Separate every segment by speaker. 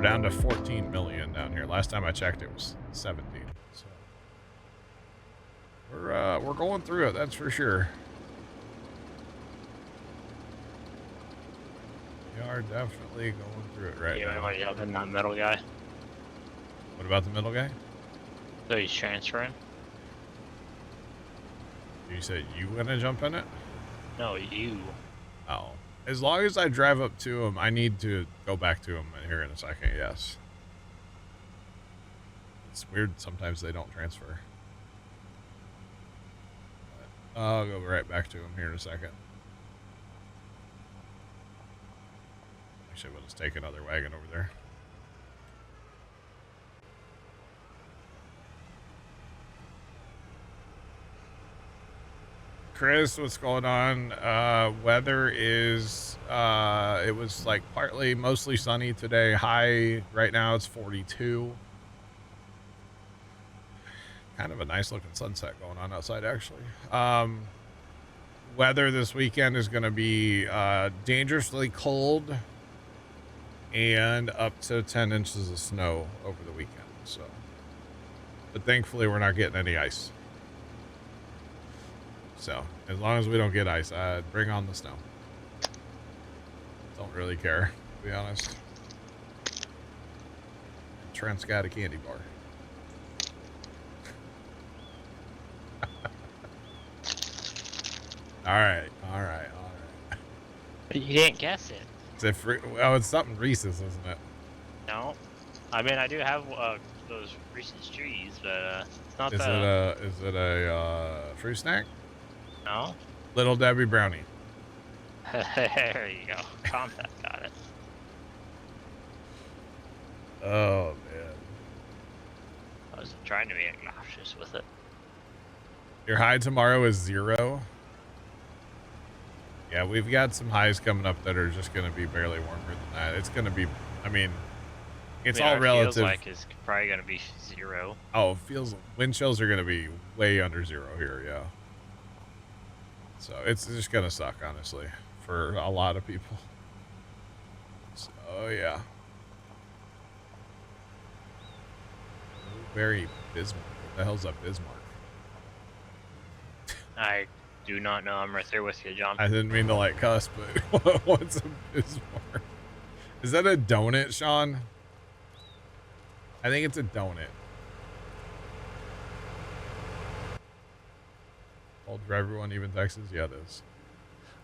Speaker 1: down to 14 million down here. Last time I checked, it was 17. So we're going through it. That's for sure. We are definitely going through it right now.
Speaker 2: You want to jump in that middle guy?
Speaker 1: What about the middle guy?
Speaker 2: So he's transferring?
Speaker 1: You said you gonna jump in it?
Speaker 2: No, you.
Speaker 1: Oh. As long as I drive up to him, I need to go back to him here in a second, yes. It's weird, sometimes they don't transfer. But I'll go right back to him here in a second. Actually, we'll just take another wagon over there. Chris, what's going on? Weather is, it was like mostly sunny today. High right now, it's 42. Kind of a nice looking sunset going on outside, actually. Weather this weekend is going to be dangerously cold and up to 10 inches of snow over the weekend. So, but thankfully, we're not getting any ice. So, as long as we don't get ice, bring on the snow. Don't really care, to be honest. Trent's got a candy bar. All right.
Speaker 2: You didn't guess it.
Speaker 1: Is it free? Oh, it's something Reese's, isn't it?
Speaker 2: No. I mean, I do have those Reese's trees, but it's not
Speaker 1: Is it a fruit snack?
Speaker 2: No.
Speaker 1: Little Debbie brownie.
Speaker 2: There you go. Contact got it.
Speaker 1: Oh man.
Speaker 2: I was trying to be obnoxious with it.
Speaker 1: Your high tomorrow is 0. Yeah, we've got some highs coming up that are just going to be barely warmer than that. It's going to be, I mean, it's all relative.
Speaker 2: Feels like it's probably going to be 0.
Speaker 1: Oh, wind chills are going to be way under 0 here, yeah. So it's just going to suck, honestly, for a lot of people. So, yeah. Very Bismarck. What the hell's a Bismarck?
Speaker 2: I do not know. I'm right there with you, John.
Speaker 1: I didn't mean to like cuss, but what's a Bismarck? Is that a donut, Sean? I think it's a donut. Old for everyone, even Texas? Yeah, it is.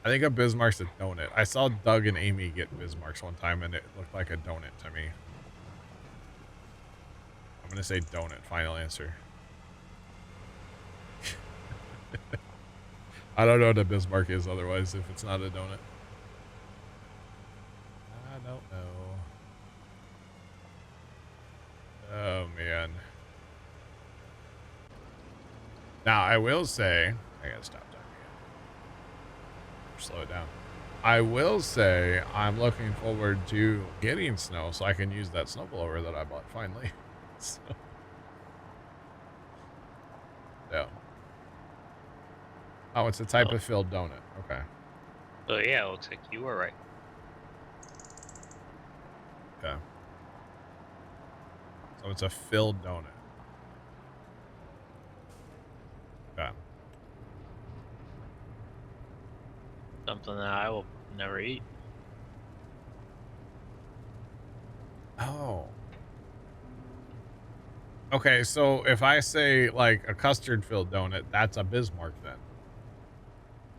Speaker 1: I think a Bismarck's a donut. I saw Doug and Amy get Bismarcks one time, and it looked like a donut to me. I'm going to say donut, final answer. I don't know what a Bismarck is otherwise if it's not a donut. I don't know. Oh, man. Now, I will say... I gotta stop talking again. Slow it down. I will say I'm looking forward to getting snow so I can use that snowblower that I bought finally. So... yeah. Oh, it's a type of filled donut. Okay.
Speaker 2: So yeah, it looks like you were right.
Speaker 1: Okay. So it's a filled donut. Okay.
Speaker 2: Something that I will never eat.
Speaker 1: Oh. Okay, so if I say like a custard filled donut, that's a Bismarck then.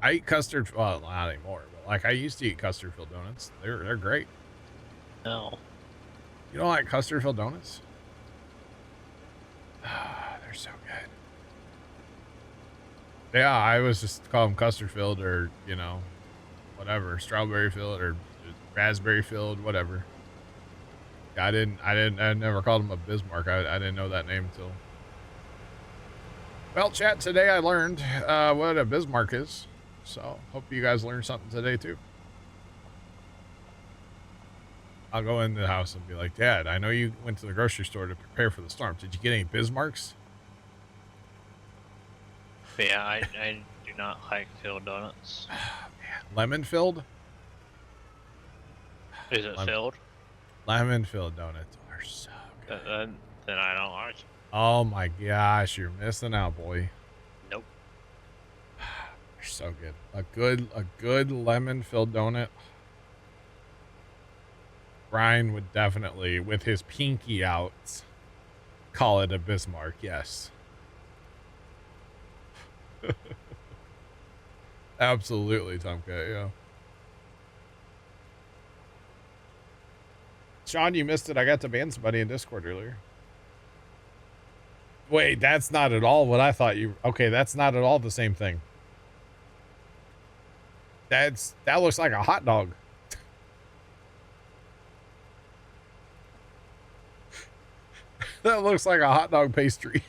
Speaker 1: I eat custard, well, not anymore, but like I used to eat custard filled donuts. They're great.
Speaker 2: No.
Speaker 1: You don't like custard filled donuts? They're so good. Yeah, I was just call them custard filled or, you know, whatever, strawberry filled or raspberry filled, whatever. I never called them a Bismarck. I didn't know that name until. Well, chat, today I learned what a Bismarck is. So, hope you guys learned something today, too. I'll go in the house and be like, Dad, I know you went to the grocery store to prepare for the storm. Did you get any Bismarcks?
Speaker 2: But yeah, I do not like filled donuts.
Speaker 1: Man, lemon filled?
Speaker 2: Is it filled?
Speaker 1: Lemon filled donuts are so good.
Speaker 2: Then I don't like it.
Speaker 1: Oh my gosh, you're missing out, boy.
Speaker 2: Nope.
Speaker 1: They're so good. A good lemon filled donut. Brian would definitely, with his pinky out, call it a Bismarck. Yes. Absolutely, Tomcat. Yeah. Sean, you missed it. I got to ban somebody in Discord earlier. Wait, that's not at all what I thought you... Okay, that's not at all the same thing. That looks like a hot dog. That looks like a hot dog pastry.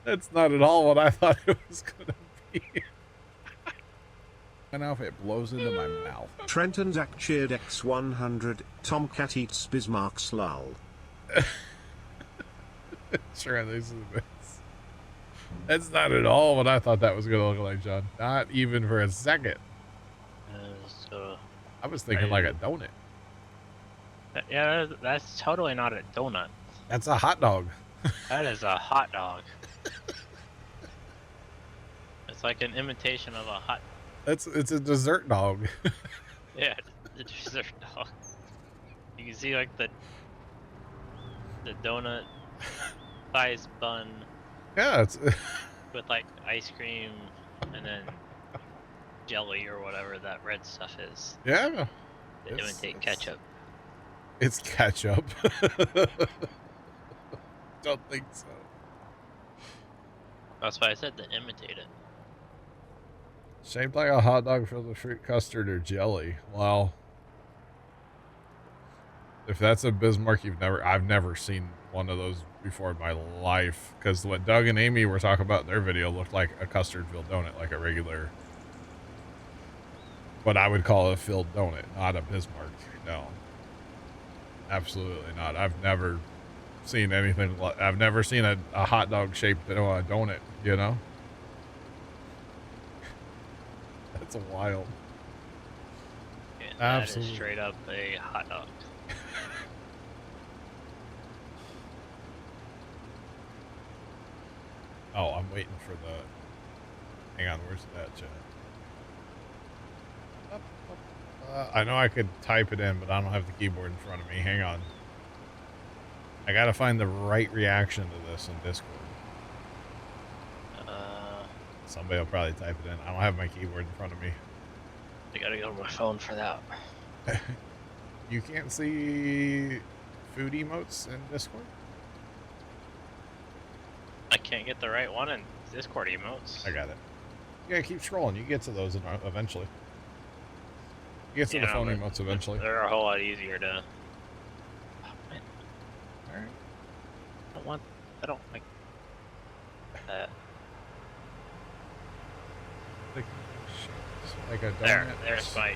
Speaker 1: That's not at all what I thought it was gonna be. And now if it blows into my mouth.
Speaker 3: Trent and Zach cheered X100. Tomcat eats Bismarck's lull.
Speaker 1: Sure, this is the best. That's not at all what I thought that was gonna look like, John. Not even for a second. I was thinking like a donut.
Speaker 2: Yeah, that's totally not a donut.
Speaker 1: That's a hot dog.
Speaker 2: That is a hot dog. It's like an imitation of a hot.
Speaker 1: It's a dessert dog.
Speaker 2: Yeah, the dessert dog. You can see like the donut size bun.
Speaker 1: Yeah, it's
Speaker 2: with like ice cream and then jelly or whatever that red stuff is.
Speaker 1: Yeah.
Speaker 2: To imitate ketchup.
Speaker 1: It's ketchup. Don't think so.
Speaker 2: That's why I said to imitate it.
Speaker 1: Shaped like a hot dog filled with fruit custard or jelly. Well, if that's a Bismarck, I've never seen one of those before in my life. Because what Doug and Amy were talking about in their video looked like a custard filled donut, like a regular, what I would call a filled donut, not a Bismarck. No, absolutely not. I've never seen anything like, I've never seen a hot dog shaped donut, you know? That's wild.
Speaker 2: Yeah,
Speaker 1: absolutely.
Speaker 2: That is straight up a hot dog.
Speaker 1: Oh, I'm waiting for the... Hang on, where's that, Chad? I know I could type it in, but I don't have the keyboard in front of me. Hang on. I gotta find the right reaction to this in Discord. Somebody will probably type it in. I don't have my keyboard in front of me.
Speaker 2: I gotta go to my phone for that.
Speaker 1: You can't see food emotes in Discord?
Speaker 2: I can't get the right one in Discord emotes.
Speaker 1: I got it. Yeah, keep scrolling. You get to those eventually. You get to the phone emotes eventually.
Speaker 2: They're a whole lot easier to... Oh, man.
Speaker 1: Alright.
Speaker 2: I don't like that.
Speaker 1: Like a donut.
Speaker 2: There's my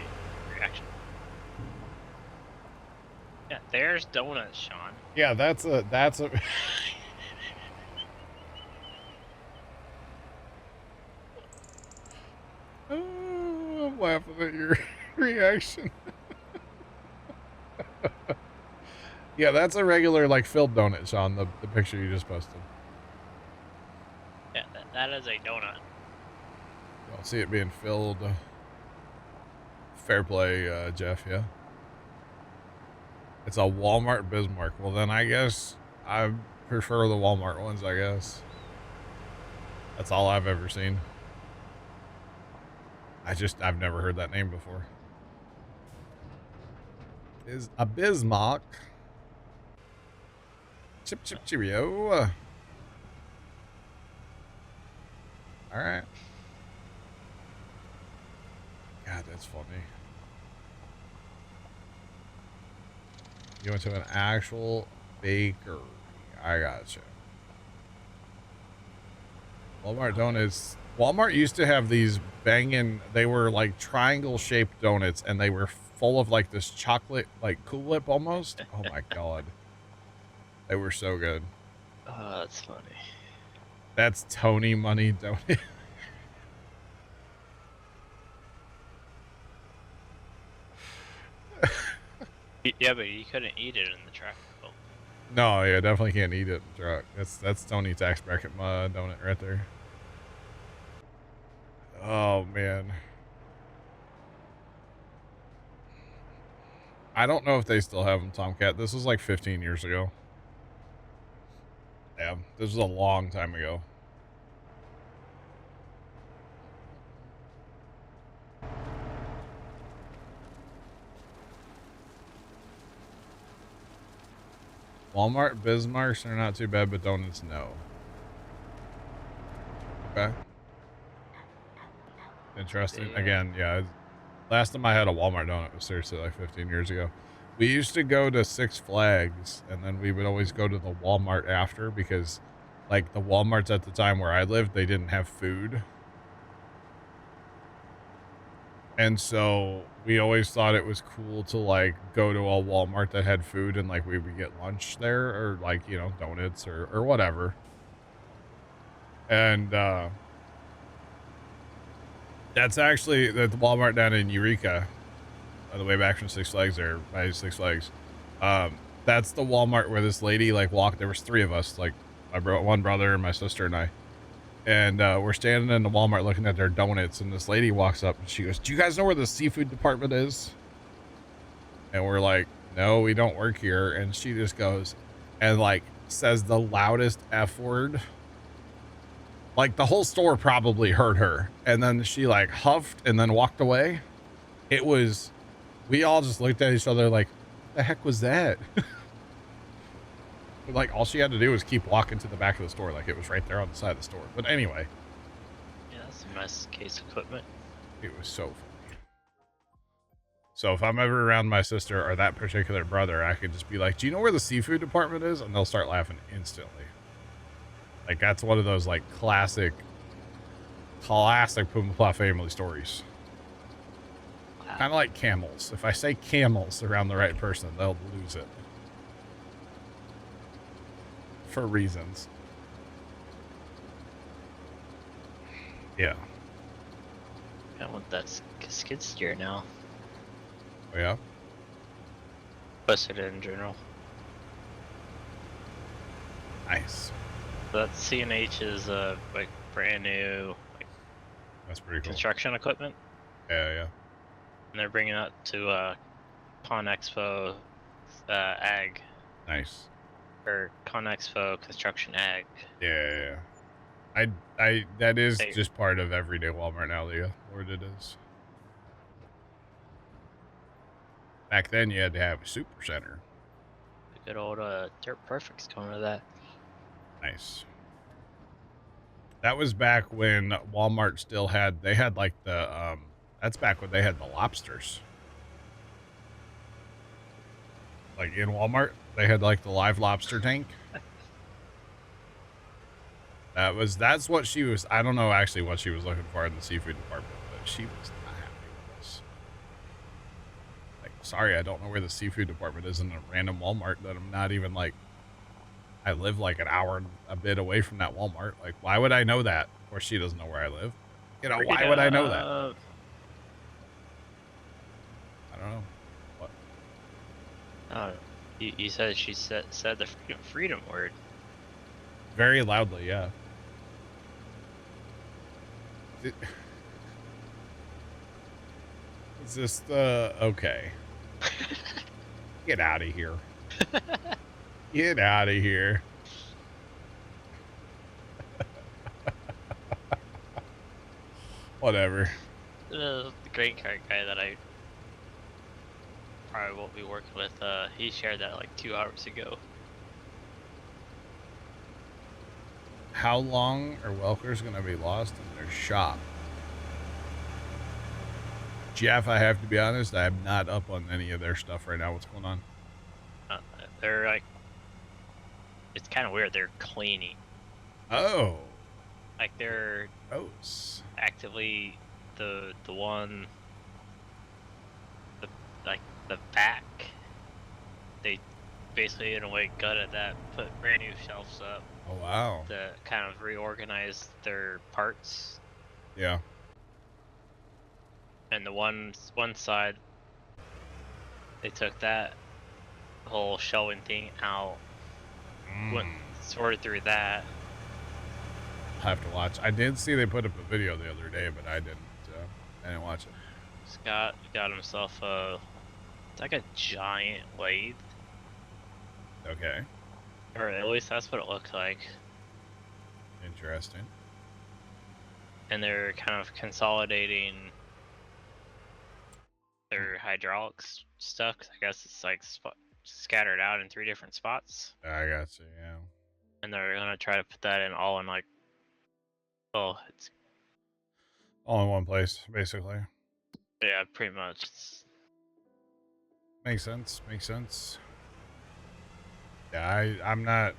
Speaker 2: reaction. Yeah, there's donuts, Sean.
Speaker 1: Yeah, that's a oh, I'm laughing at your reaction. Yeah, that's a regular like filled donut, Sean, the picture you just posted.
Speaker 2: Yeah, that is a donut.
Speaker 1: You don't see it being filled. Fair play, Jeff, yeah. It's a Walmart Bismarck. Well, then I guess I prefer the Walmart ones, I guess. That's all I've ever seen. I've never heard that name before. Is a Bismarck. Chip chip cheerio. All right. God, that's funny. You went to an actual bakery. I gotcha. Walmart donuts. Walmart used to have these banging, they were like triangle shaped donuts and they were full of like this chocolate, like Cool Whip almost. Oh my God. They were so good.
Speaker 2: Oh, that's funny.
Speaker 1: That's Tony money donut.
Speaker 2: Yeah, but you couldn't eat it in the truck. Oh,
Speaker 1: No, yeah, definitely can't eat it in the truck. That's Tony tax bracket donut right there. Oh man. I don't know if they still have them, Tomcat. This was like 15 years ago. Yeah, this was a long time ago. Walmart Bismarcks are not too bad, but donuts, no. Okay. Interesting.
Speaker 2: yeah.
Speaker 1: Again, yeah. Last time I had a Walmart donut was seriously like 15 years ago. We used to go to Six Flags, and then we would always go to the Walmart after because, like, the Walmarts at the time where I lived, they didn't have food. And so we always thought it was cool to, like, go to a Walmart that had food and, like, we would get lunch there or, like, you know, donuts or whatever. And, that's actually the Walmart down in Eureka, on the way back from Six Flags there, by Six Flags. That's the Walmart where this lady, like, walked. There was 3 of us, like, one brother and my sister and I. And we're standing in the Walmart looking at their donuts, and this lady walks up and she goes, "Do you guys know where the seafood department is?" And we're like, "No, we don't work here." And she just goes and, like, says the loudest F word. Like, the whole store probably heard her. And then she, like, huffed and then walked away. It was, we all just looked at each other like, what the heck was that? But, like, all she had to do was keep walking to the back of the store. Like, it was right there on the side of the store. But anyway.
Speaker 2: Yeah, that's a nice case equipment.
Speaker 1: It was so funny. So if I'm ever around my sister or that particular brother, I could just be like, "Do you know where the seafood department is?" And they'll start laughing instantly. Like, that's one of those, like, classic Puma Plow family stories.
Speaker 2: Wow.
Speaker 1: Kind of like camels. If I say camels around the right person, they'll lose it. For reasons. Yeah.
Speaker 2: I want that skid steer now.
Speaker 1: Oh, yeah?
Speaker 2: Busted in general.
Speaker 1: Nice.
Speaker 2: That C&H is like brand new, like,
Speaker 1: That's pretty cool.
Speaker 2: construction equipment,
Speaker 1: Yeah, yeah.
Speaker 2: and they're bringing it to Con Expo Ag,
Speaker 1: Nice.
Speaker 2: or Con Expo Construction Ag.
Speaker 1: Yeah, yeah. That is just part of everyday Walmart now, Leah. Where it is. Back then, you had to have a super center.
Speaker 2: The good old Dirt Perfect's going to that.
Speaker 1: Nice. That was back when Walmart still had, they had like the, that's back when they had the lobsters. Like in Walmart, they had like the live lobster tank. That's what she was, I don't know actually what she was looking for in the seafood department, but she was not happy with us. Like, sorry, I don't know where the seafood department is in a random Walmart that I'm not even like, I live like an hour and a bit away from that Walmart. Like, why would I know that? Of course, she doesn't know where I live. You know, why would I know that? I don't know. What?
Speaker 2: Oh, you said she said the freedom word.
Speaker 1: Very loudly, yeah. Is this the... Okay. Get out of here. Get out of here. Whatever.
Speaker 2: The grain cart guy that I probably won't be working with, he shared that like 2 hours ago.
Speaker 1: How long are Welkers going to be lost in their shop? Jeff, I have to be honest, I'm not up on any of their stuff right now. What's going on?
Speaker 2: They're like, it's kind of weird. They're cleaning.
Speaker 1: Oh.
Speaker 2: Like they're
Speaker 1: gross.
Speaker 2: Actively the back. They basically in a way gutted that, put brand new shelves up.
Speaker 1: Oh wow.
Speaker 2: To kind of reorganize their parts.
Speaker 1: Yeah.
Speaker 2: And the one side, they took that the whole showing thing out. Went
Speaker 1: Mm.
Speaker 2: sorted through that.
Speaker 1: I'll have to watch. I did see they put up a video the other day, but I didn't watch it.
Speaker 2: Scott got himself it's like a giant lathe,
Speaker 1: Okay.
Speaker 2: or at least that's what it looked like.
Speaker 1: Interesting.
Speaker 2: And they're kind of consolidating their hydraulics stuff. 'Cause I guess it's like scattered out in 3 different spots,
Speaker 1: I got you, yeah.
Speaker 2: and they're gonna try to put that in all in like, well, it's
Speaker 1: All in one place, basically.
Speaker 2: yeah, pretty much.
Speaker 1: Makes sense. Makes sense. Yeah, I'm not.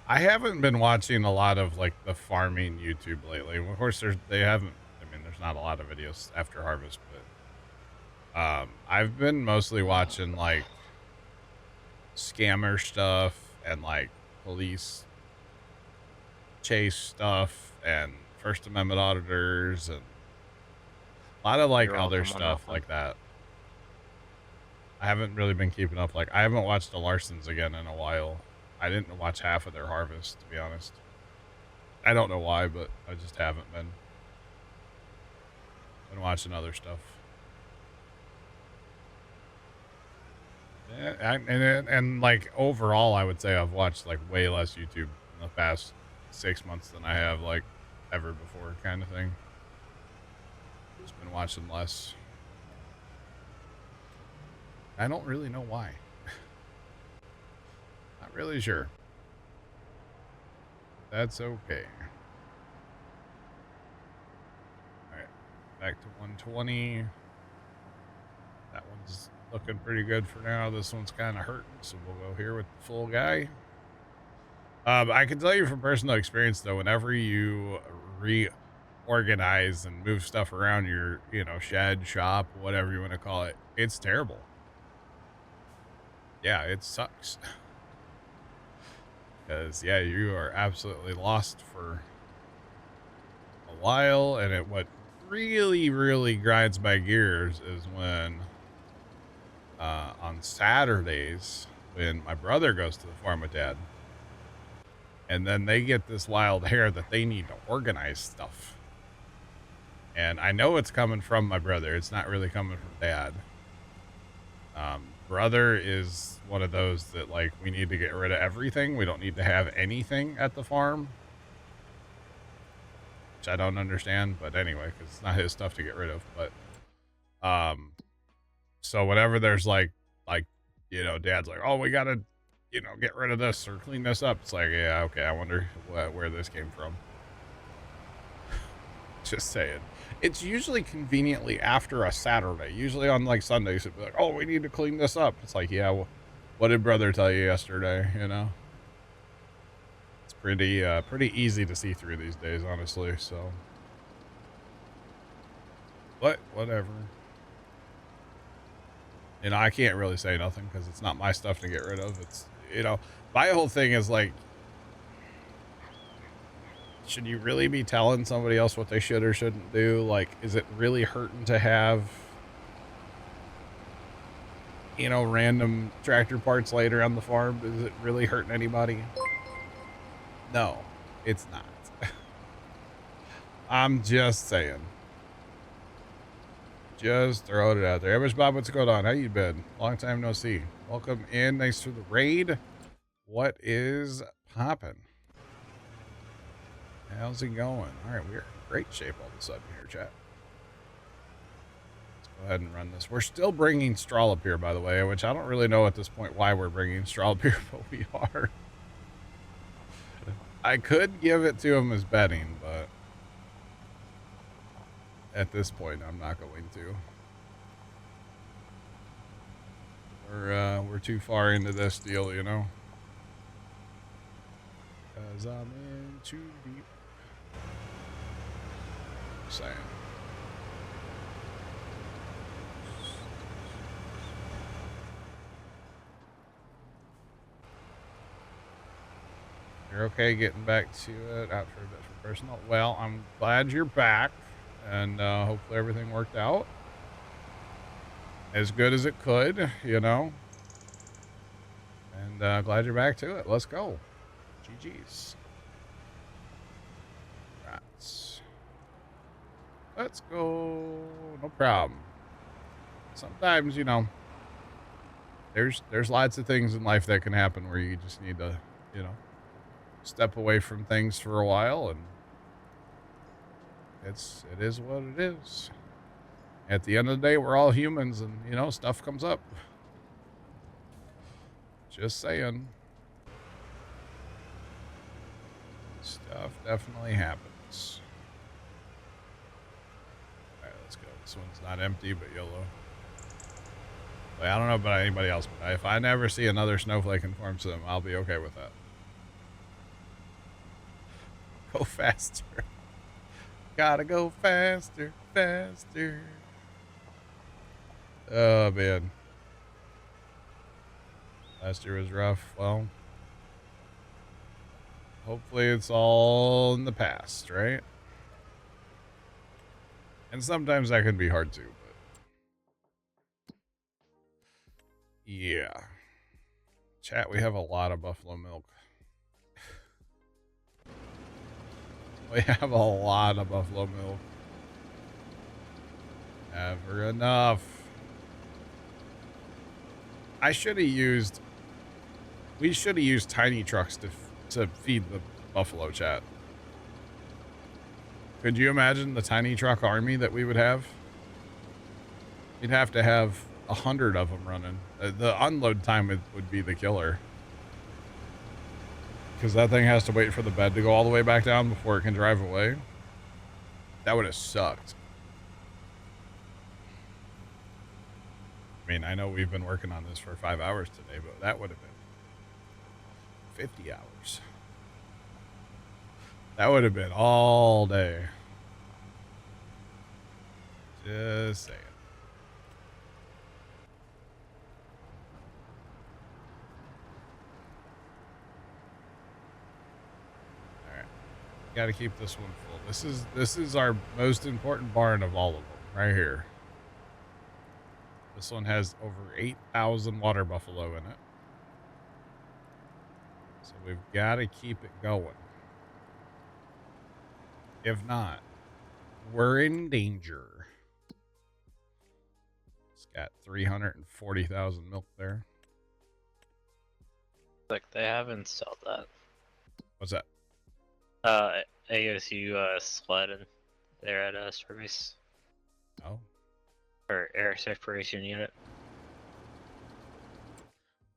Speaker 1: I haven't been watching a lot of like the farming YouTube lately. Of course, they haven't. I mean, there's not a lot of videos after harvest, but I've been mostly watching like scammer stuff and like police chase stuff and First Amendment auditors and a lot of like
Speaker 2: You're
Speaker 1: other
Speaker 2: welcome on that
Speaker 1: stuff
Speaker 2: one.
Speaker 1: like that. I haven't really been keeping up. Like I haven't watched the Larsons again in a while. I didn't watch half of their harvest, to be honest. I don't know why, but I just haven't been. Been watching other stuff. Yeah, and like overall, I would say I've watched like way less YouTube in the past 6 months than I have like ever before, kind of thing. Just been watching less. I don't really know why. Not really sure. That's okay. Alright. Back to 120. That one's looking pretty good for now. This one's kind of hurting, so we'll go here with the full guy. I can tell you from personal experience, though, whenever you reorganize and move stuff around your, shed, shop, whatever you want to call it, it's terrible. Yeah, it sucks. Because, yeah, you are absolutely lost for a while, and what really, really grinds my gears is when, on Saturdays, when my brother goes to the farm with Dad, and then they get this wild hair that they need to organize stuff. And I know it's coming from my brother. It's not really coming from Dad. Brother is one of those that, like, we need to get rid of everything. We don't need to have anything at the farm. Which I don't understand, but anyway, because it's not his stuff to get rid of. But, so whenever there's like, Dad's like, oh, we gotta, get rid of this or clean this up. It's like, yeah, okay, I wonder where this came from. Just saying. It's usually conveniently after a Saturday. Usually on like Sundays, it'd be like, oh, we need to clean this up. It's like, yeah, well, what did brother tell you yesterday? It's pretty easy to see through these days, honestly. So, but whatever. I can't really say nothing because it's not my stuff to get rid of. It's, my whole thing is like, should you really be telling somebody else what they should or shouldn't do? Like, is it really hurting to have, random tractor parts laid around the farm? Is it really hurting anybody? No, it's not. I'm just saying. Just throwing it out there. Hey, Bob, what's going on? How you been? Long time no see. Welcome in. Thanks for the raid. What is poppin'? How's it going? All right, we're in great shape all of a sudden here, chat. Let's go ahead and run this. We're still bringing straw up here, by the way, which I don't really know at this point why we're bringing straw up here, but we are. I could give it to him as bedding, but at this point, I'm not going to. We're too far into this deal, Because I'm in too deep. Saying. You're okay getting back to it after a bit for personal. Well, I'm glad you're back, and hopefully everything worked out as good as it could, And glad you're back to it. Let's go. GG's. Right. Let's go. No problem. Sometimes, you know, there's lots of things in life that can happen where you just need to, you know, step away from things for a while, and it is what it is. At the end of the day, we're all humans, and you know, stuff comes up. Just saying. Stuff definitely happens. Alright, let's go. This one's not empty, but yellow. Like, I don't know about anybody else, but if I never see another snowflake conform to them, I'll be okay with that. Go faster. Gotta go faster, faster. Oh, man. Last year was rough. Well, hopefully it's all in the past, right? And sometimes that can be hard too, but yeah. Chat, we have a lot of buffalo milk. We have a lot of buffalo milk. Never enough. We should have used tiny trucks to feed the buffalo, chat. Could you imagine the tiny truck army that we would have? You'd have to have 100 of them running. The unload time would be the killer. Because that thing has to wait for the bed to go all the way back down before it can drive away. That would have sucked. I mean, I know we've been working on this for 5 hours today, but that would have been 50 hours. That would have been all day. Just saying. All right. Got to keep this one full. This is our most important barn of all of them right here. This one has over 8,000 water buffalo in it. So we've got to keep it going. If not, we're in danger. It's got 340,000 milk there.
Speaker 2: Like they have installed that.
Speaker 1: What's that?
Speaker 2: ASU sled in there at Starbase.
Speaker 1: Oh.
Speaker 2: Or air separation unit.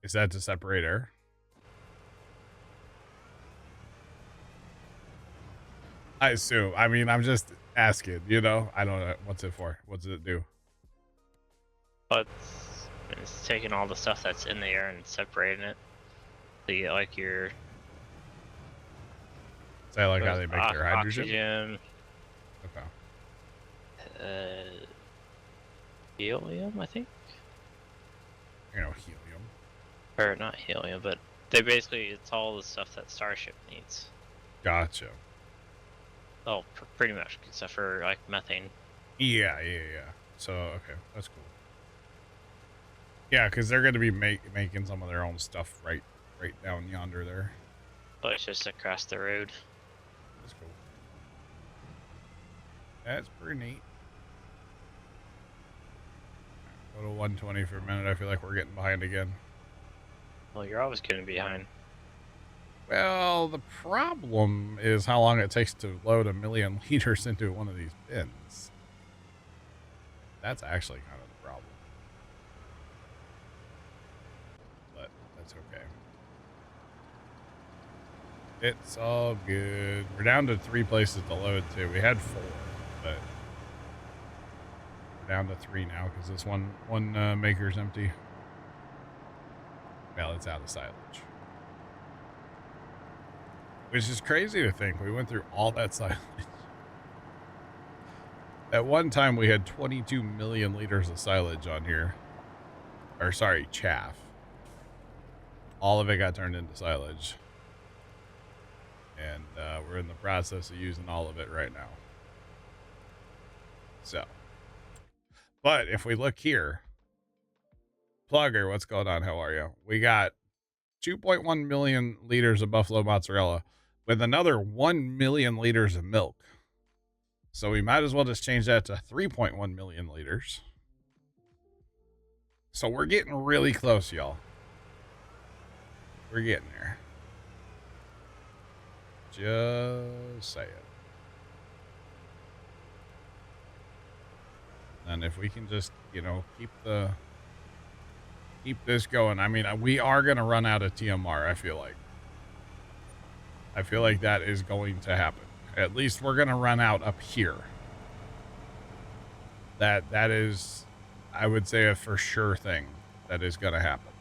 Speaker 1: Is that to separate air? I assume. I mean, I'm just asking, you know? I don't know. What's it for? What does it do?
Speaker 2: But it's taking all the stuff that's in the air and separating it. So you get like your...
Speaker 1: Is that like how they make their hydrogen?
Speaker 2: Okay. Helium, I think?
Speaker 1: You know, helium.
Speaker 2: Or not helium, but they basically, it's all the stuff that Starship needs.
Speaker 1: Gotcha.
Speaker 2: Oh, pretty much, except for like methane.
Speaker 1: Yeah. So, okay, that's cool. Yeah, because they're going to be making some of their own stuff right down yonder there.
Speaker 2: But it's just across the road.
Speaker 1: That's cool. That's pretty neat. Go to 120 for a minute. I feel like we're getting behind again.
Speaker 2: Well, you're always getting behind.
Speaker 1: Well, the problem is how long it takes to load 1 million liters into one of these bins. That's actually kind of the problem. But that's okay. It's all good. We're down to 3 places to load too. We had 4, but we're down to 3 now because this one maker's empty. Well, it's out of silage. Which is crazy to think. We went through all that silage. At one time, we had 22 million liters of silage on here. Or, sorry, chaff. All of it got turned into silage. And we're in the process of using all of it right now. So. But if we look here. Plugger, what's going on? How are you? We got 2.1 million liters of buffalo mozzarella with another 1 million liters of milk. So we might as well just change that to 3.1 million liters. So we're getting really close, y'all. We're getting there. Just say it. And if we can just, you know, keep this going. I mean, we are going to run out of TMR, I feel like. I feel like that is going to happen. At least we're going to run out up here. That is, I would say, a for sure thing that is going to happen.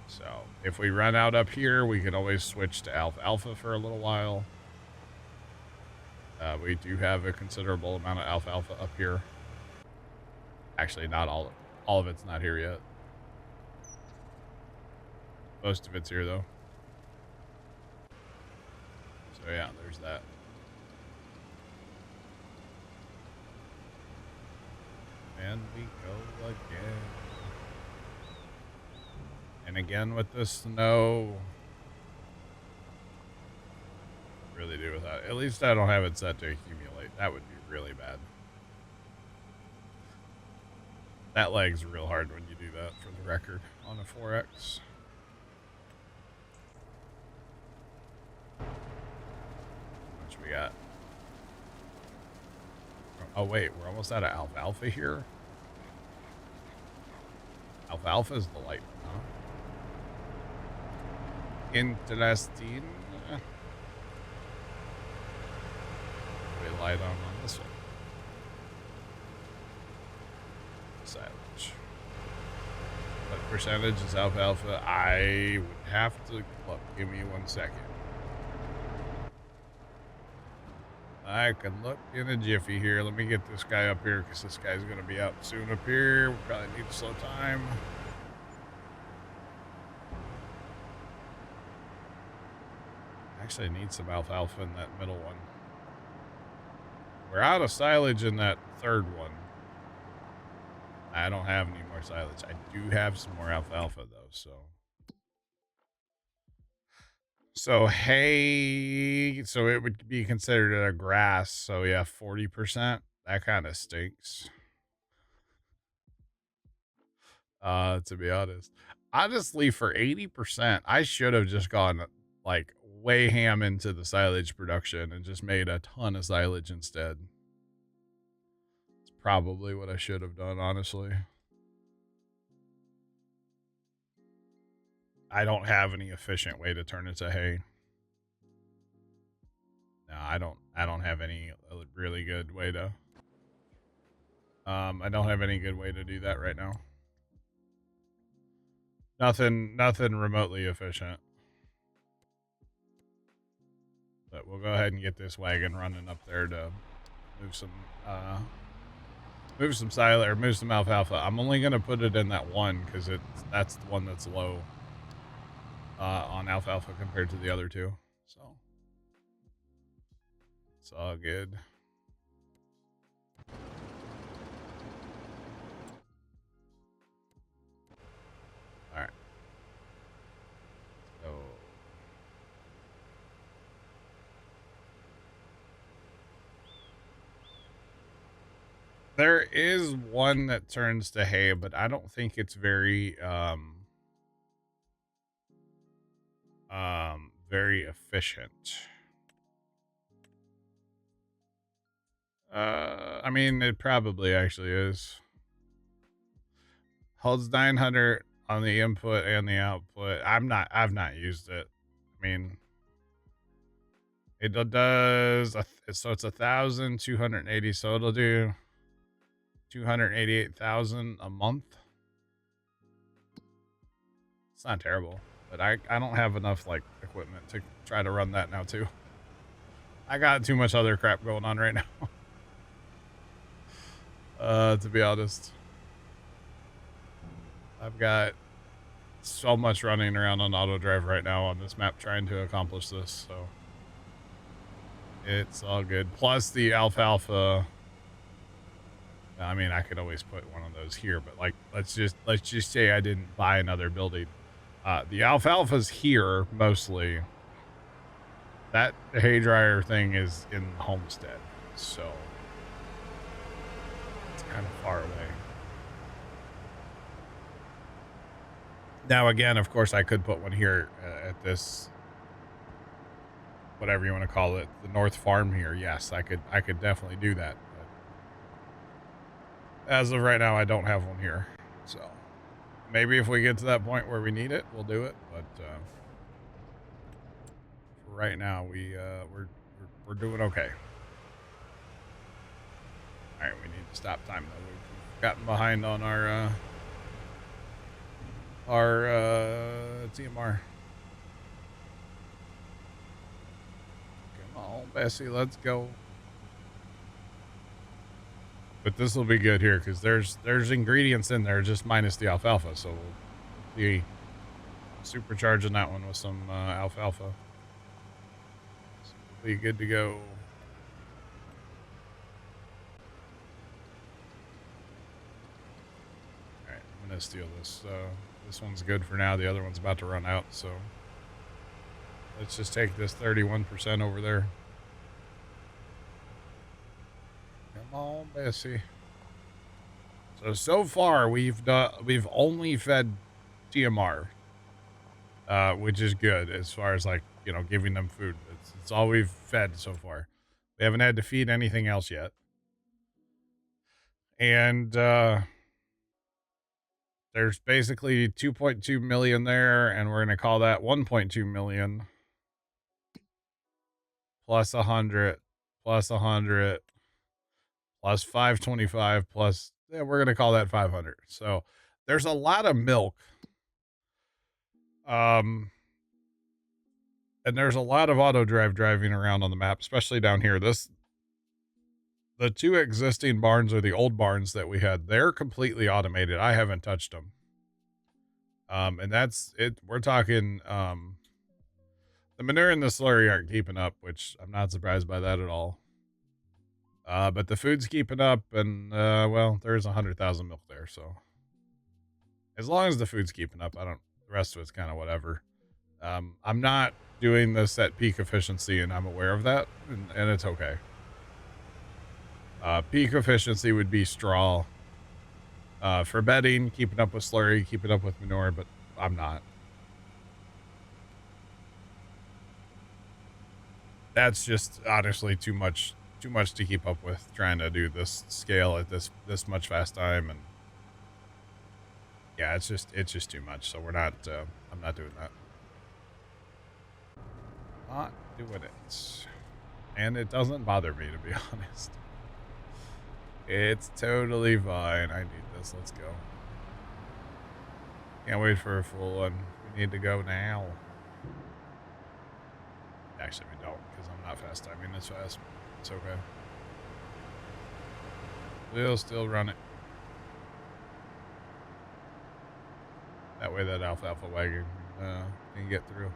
Speaker 1: So if we run out up here, we can always switch to alfalfa for a little while. We do have a considerable amount of alfalfa up here. Actually, not all of it's not here yet. Most of it's here, though. So yeah, there's that. And we go again. And again with the snow. Really do with that. At least I don't have it set to accumulate. That would be really bad. That lag's real hard when you do that, for the record, on a 4X. How much we got? Oh wait, we're almost out of alfalfa here. Alfalfa is the light one, huh? Interesting. We light on this one. Silage. What percentage is alfalfa? I would have to look. Give me 1 second. I can look in a jiffy here. Let me get this guy up here because this guy's going to be out soon up here. We probably need to slow time. Actually, I need some alfalfa in that middle one. We're out of silage in that third one. I don't have any more silage. I do have some more alfalfa, though, so. So hay, so it would be considered a grass. So yeah, 40%. That kind of stinks. To be honest. Honestly, for 80%, I should have just gone like way ham into the silage production and just made a ton of silage instead. It's probably what I should have done, honestly. I don't have any efficient way to turn it to hay. No, I don't have any really good way to I don't have any good way to do that right now. Nothing remotely efficient. But we'll go ahead and get this wagon running up there to move some silage or move some alfalfa. I'm only gonna put it in that one because that's the one that's low on alfalfa compared to the other two. So it's all good. All right. So there is one that turns to hay, but I don't think it's very very efficient. I mean, it probably actually is. Holds 900 on the input and the output. I've not used it. I mean, it does, so it's 1,280, so it'll do 288,000 a month. It's not terrible, but I don't have enough like equipment to try to run that now too. I got too much other crap going on right now. To be honest, I've got so much running around on auto drive right now on this map trying to accomplish this, so it's all good. Plus the alfalfa. I mean, I could always put one of those here, but like, let's just say I didn't buy another building. The alfalfa's here mostly. That hay dryer thing is in the homestead, so it's kind of far away. Now, again, of course, I could put one here at this, whatever you want to call it, the North Farm here. Yes, I could definitely do that. But as of right now, I don't have one here. So maybe if we get to that point where we need it, we'll do it. But for right now, we're doing okay. All right, we need to stop time though. We've gotten behind on our TMR. Come on, Bessie, let's go. But this will be good here because there's ingredients in there, just minus the alfalfa. So we'll be supercharging that one with some alfalfa. So we'll be good to go. All right, I'm gonna steal this. This one's good for now. The other one's about to run out. So let's just take this 31% over there. Come on, Bessie. So far we've only fed TMR, which is good as far as like, you know, giving them food. It's all we've fed so far. We haven't had to feed anything else yet. And there's basically 2.2 million there, and we're going to call that 1.2 million plus 100 plus 100 plus 525 plus, yeah, we're going to call that 500. So there's a lot of milk. And there's a lot of auto drive driving around on the map, especially down here. The two existing barns are the old barns that we had. They're completely automated. I haven't touched them. And that's it. We're talking, the manure and the slurry aren't keeping up, which I'm not surprised by that at all. But the food's keeping up, and well, there's 100,000 milk there, so as long as the food's keeping up, the rest of it's kind of whatever. I'm not doing this at peak efficiency, and I'm aware of that, and it's okay. Peak efficiency would be straw. For bedding, keeping up with slurry, keeping up with manure, but I'm not. That's just honestly too much to keep up with, trying to do this scale at this much fast time, and yeah, it's just too much. So we're not I'm not doing that. Not doing it. And it doesn't bother me, to be honest. It's totally fine. I need this. Let's go. Can't wait for a full one. We need to go now. Actually, we don't, because I'm not fast timing this fast. It's okay. We'll still run it. That way that alfalfa wagon can get through.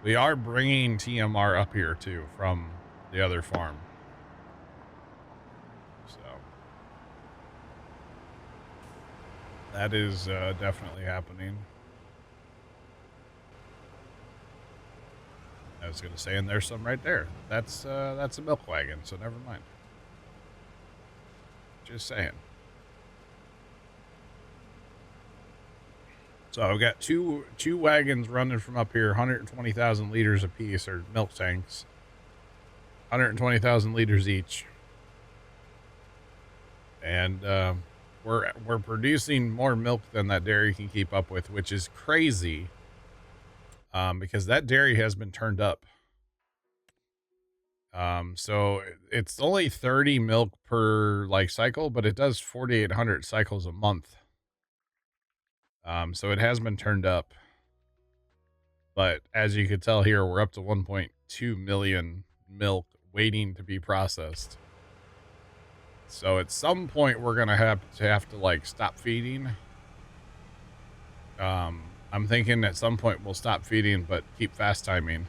Speaker 1: We are bringing TMR up here, too, from the other farm. So that is definitely happening. I was going to say, and there's some right there. That's a milk wagon, so never mind. Just saying. So I've got two wagons running from up here, 120,000 liters apiece, or milk tanks. 120,000 liters each. And we're producing more milk than that dairy can keep up with, which is crazy. Because that dairy has been turned up. So it's only 30 milk per like cycle, but it does 4,800 cycles a month. So it has been turned up. But as you can tell here, we're up to 1.2 million milk waiting to be processed. So at some point we're gonna have to like stop feeding. I'm thinking at some point we'll stop feeding, but keep fast timing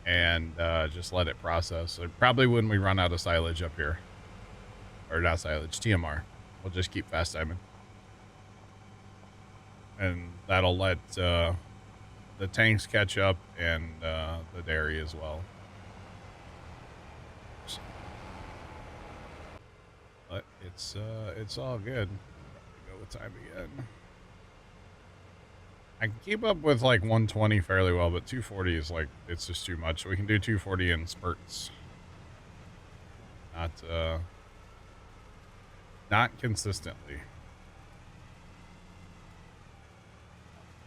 Speaker 1: and just let it process. So probably when we run out of silage up here, or not silage, TMR, we'll just keep fast timing. and that'll let the tanks catch up and the dairy as well. So, but it's all good. Go with time again. I can keep up with like 120 fairly well, but 240 is like, it's just too much. We can do 240 in spurts. Not consistently.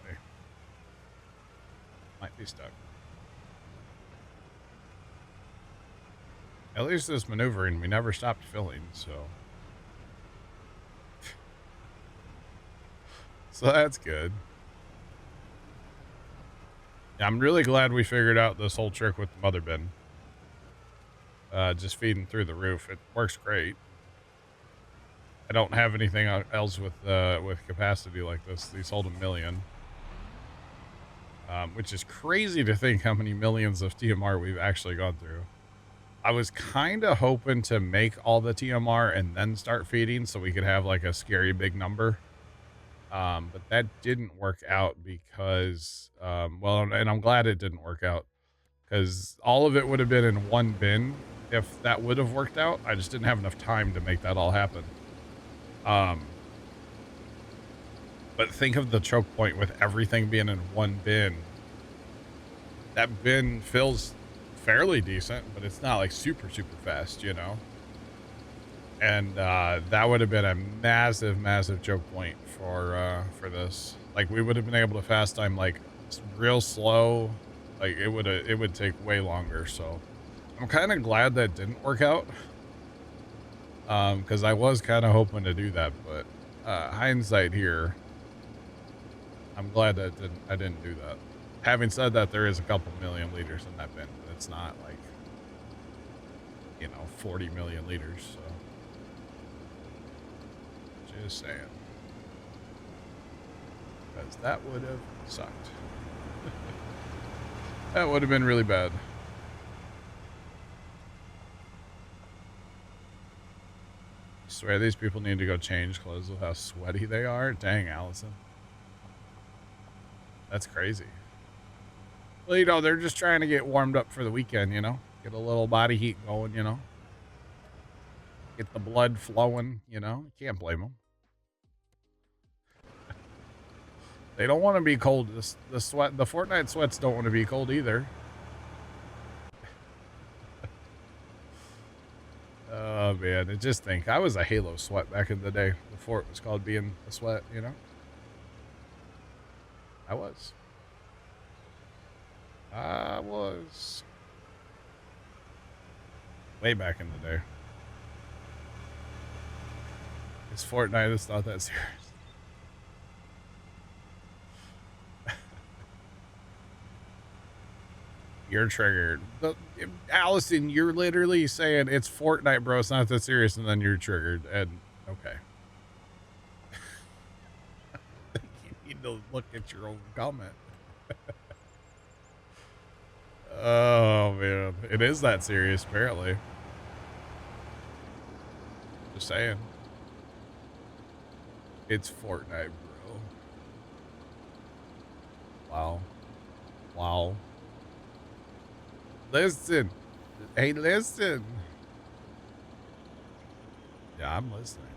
Speaker 1: Okay. Might be stuck. At least this maneuvering, we never stopped filling, so. So that's good. I'm really glad we figured out this whole trick with the mother bin. Just feeding through the roof. It works great. I don't have anything else with capacity like this. These hold 1 million. Which is crazy to think how many millions of TMR we've actually gone through. I was kind of hoping to make all the TMR and then start feeding so we could have like a scary big number. But that didn't work out because, well, and I'm glad it didn't work out because all of it would have been in one bin if that would have worked out. I just didn't have enough time to make that all happen. But think of the choke point with everything being in one bin. That bin fills fairly decent, but it's not like super, super fast, you know? And that would have been a massive, massive choke point for this. Like we would have been able to fast time like real slow. Like it would take way longer. So I'm kind of glad that didn't work out. Because I was kind of hoping to do that, but hindsight here, I'm glad that I didn't do that. Having said that, there is a couple million liters in that bin, but it's not like, you know, 40 million liters. So. Just saying. Because that would have sucked. That would have been really bad. I swear these people need to go change clothes with how sweaty they are. Dang, Allison. That's crazy. Well, you know, they're just trying to get warmed up for the weekend, you know? Get a little body heat going, you know? Get the blood flowing, you know? You can't blame them. They don't want to be cold. The Fortnite sweats don't want to be cold either. Oh man, just think, I was a Halo sweat back in the day before it was called being a sweat, you know? I was. Way back in the day. It's Fortnite, it's not that serious. You're triggered. Allison, you're literally saying it's Fortnite, bro. It's not that serious, and then you're triggered. And okay. You need to look at your own comment. Oh, man. It is that serious, apparently. Just saying. It's Fortnite, bro. Wow. Wow. Listen. Hey, listen. Yeah, I'm listening.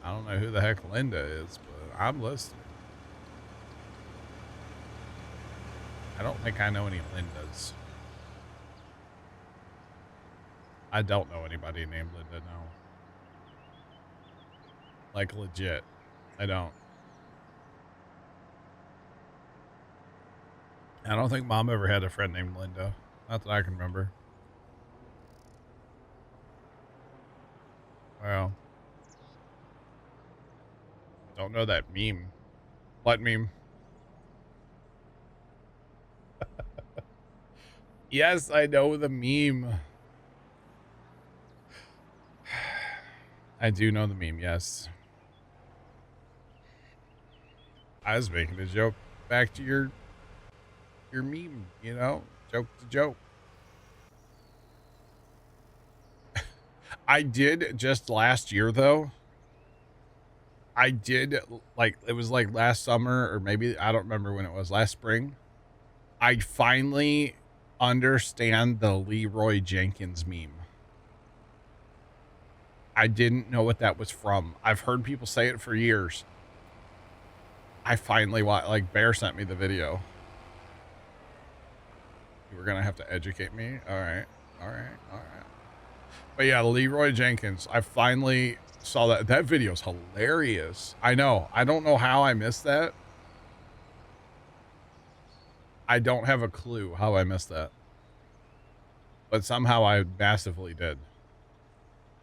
Speaker 1: I don't know who the heck Linda is, but I'm listening. I don't think I know any Lindas. I don't know anybody named Linda, no. Like, legit. I don't. I don't think Mom ever had a friend named Linda. Not that I can remember. Well. Don't know that meme. What meme? Yes, I know the meme. I do know the meme, yes. I was making a joke back to your meme, you know? Joke to joke. I did just last year, though. I did, like, it was like last summer, or maybe, I don't remember when it was, last spring. I finally understand the Leroy Jenkins meme. I didn't know what that was from. I've heard people say it for years. I finally like, Bear sent me the video. You were gonna have to educate me. All right. But yeah, Leroy Jenkins. I finally saw that. That video's hilarious. I know. I don't know how I missed that. I don't have a clue how I missed that. But somehow I massively did.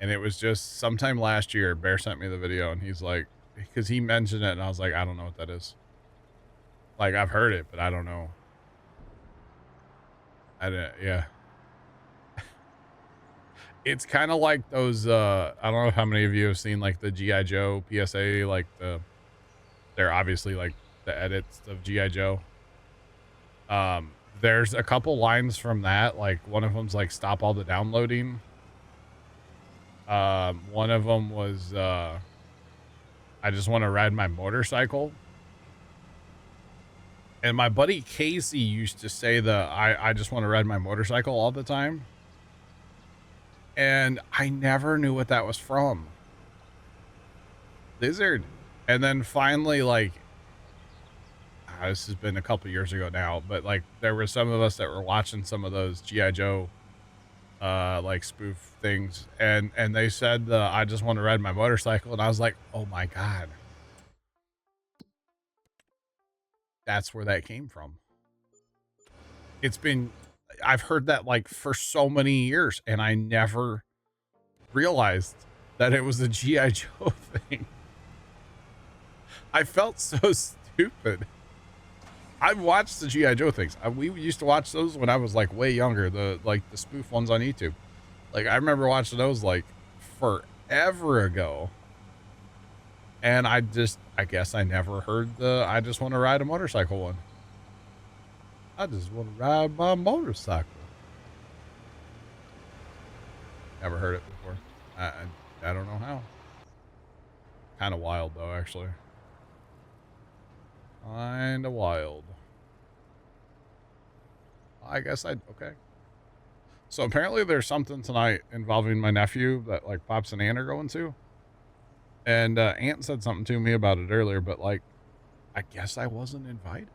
Speaker 1: And it was just sometime last year, Bear sent me the video, and he's like, because he mentioned it, and I was like, I don't know what that is. Like, I've heard it, but I don't know. Yeah. It's kind of like those, I don't know how many of you have seen, like, the G.I. Joe PSA, like, they're obviously, like, the edits of G.I. Joe. There's a couple lines from that, like, one of them's, like, stop all the downloading. One of them was, I just want to ride my motorcycle. And my buddy Casey used to say I just want to ride my motorcycle all the time. And I never knew what that was from. Lizard. And then finally, like, this has been a couple years ago now, but like there were some of us that were watching some of those G.I. Joe like spoof things, and they said I just want to ride my motorcycle, and I was like, oh my god, that's where that came from. I've heard that like for so many years, and I never realized that it was a G.I. Joe thing. I felt so stupid. I've watched the G.I. Joe things. We used to watch those when I was like way younger, the spoof ones on YouTube. Like, I remember watching those like forever ago. And I guess I never heard I just want to ride a motorcycle one. I just want to ride my motorcycle. Never heard it before. I don't know how. Kind of wild though, actually. Kinda wild. I guess okay. So apparently there's something tonight involving my nephew that like Pops and Aunt are going to. And Aunt said something to me about it earlier, but like, I guess I wasn't invited.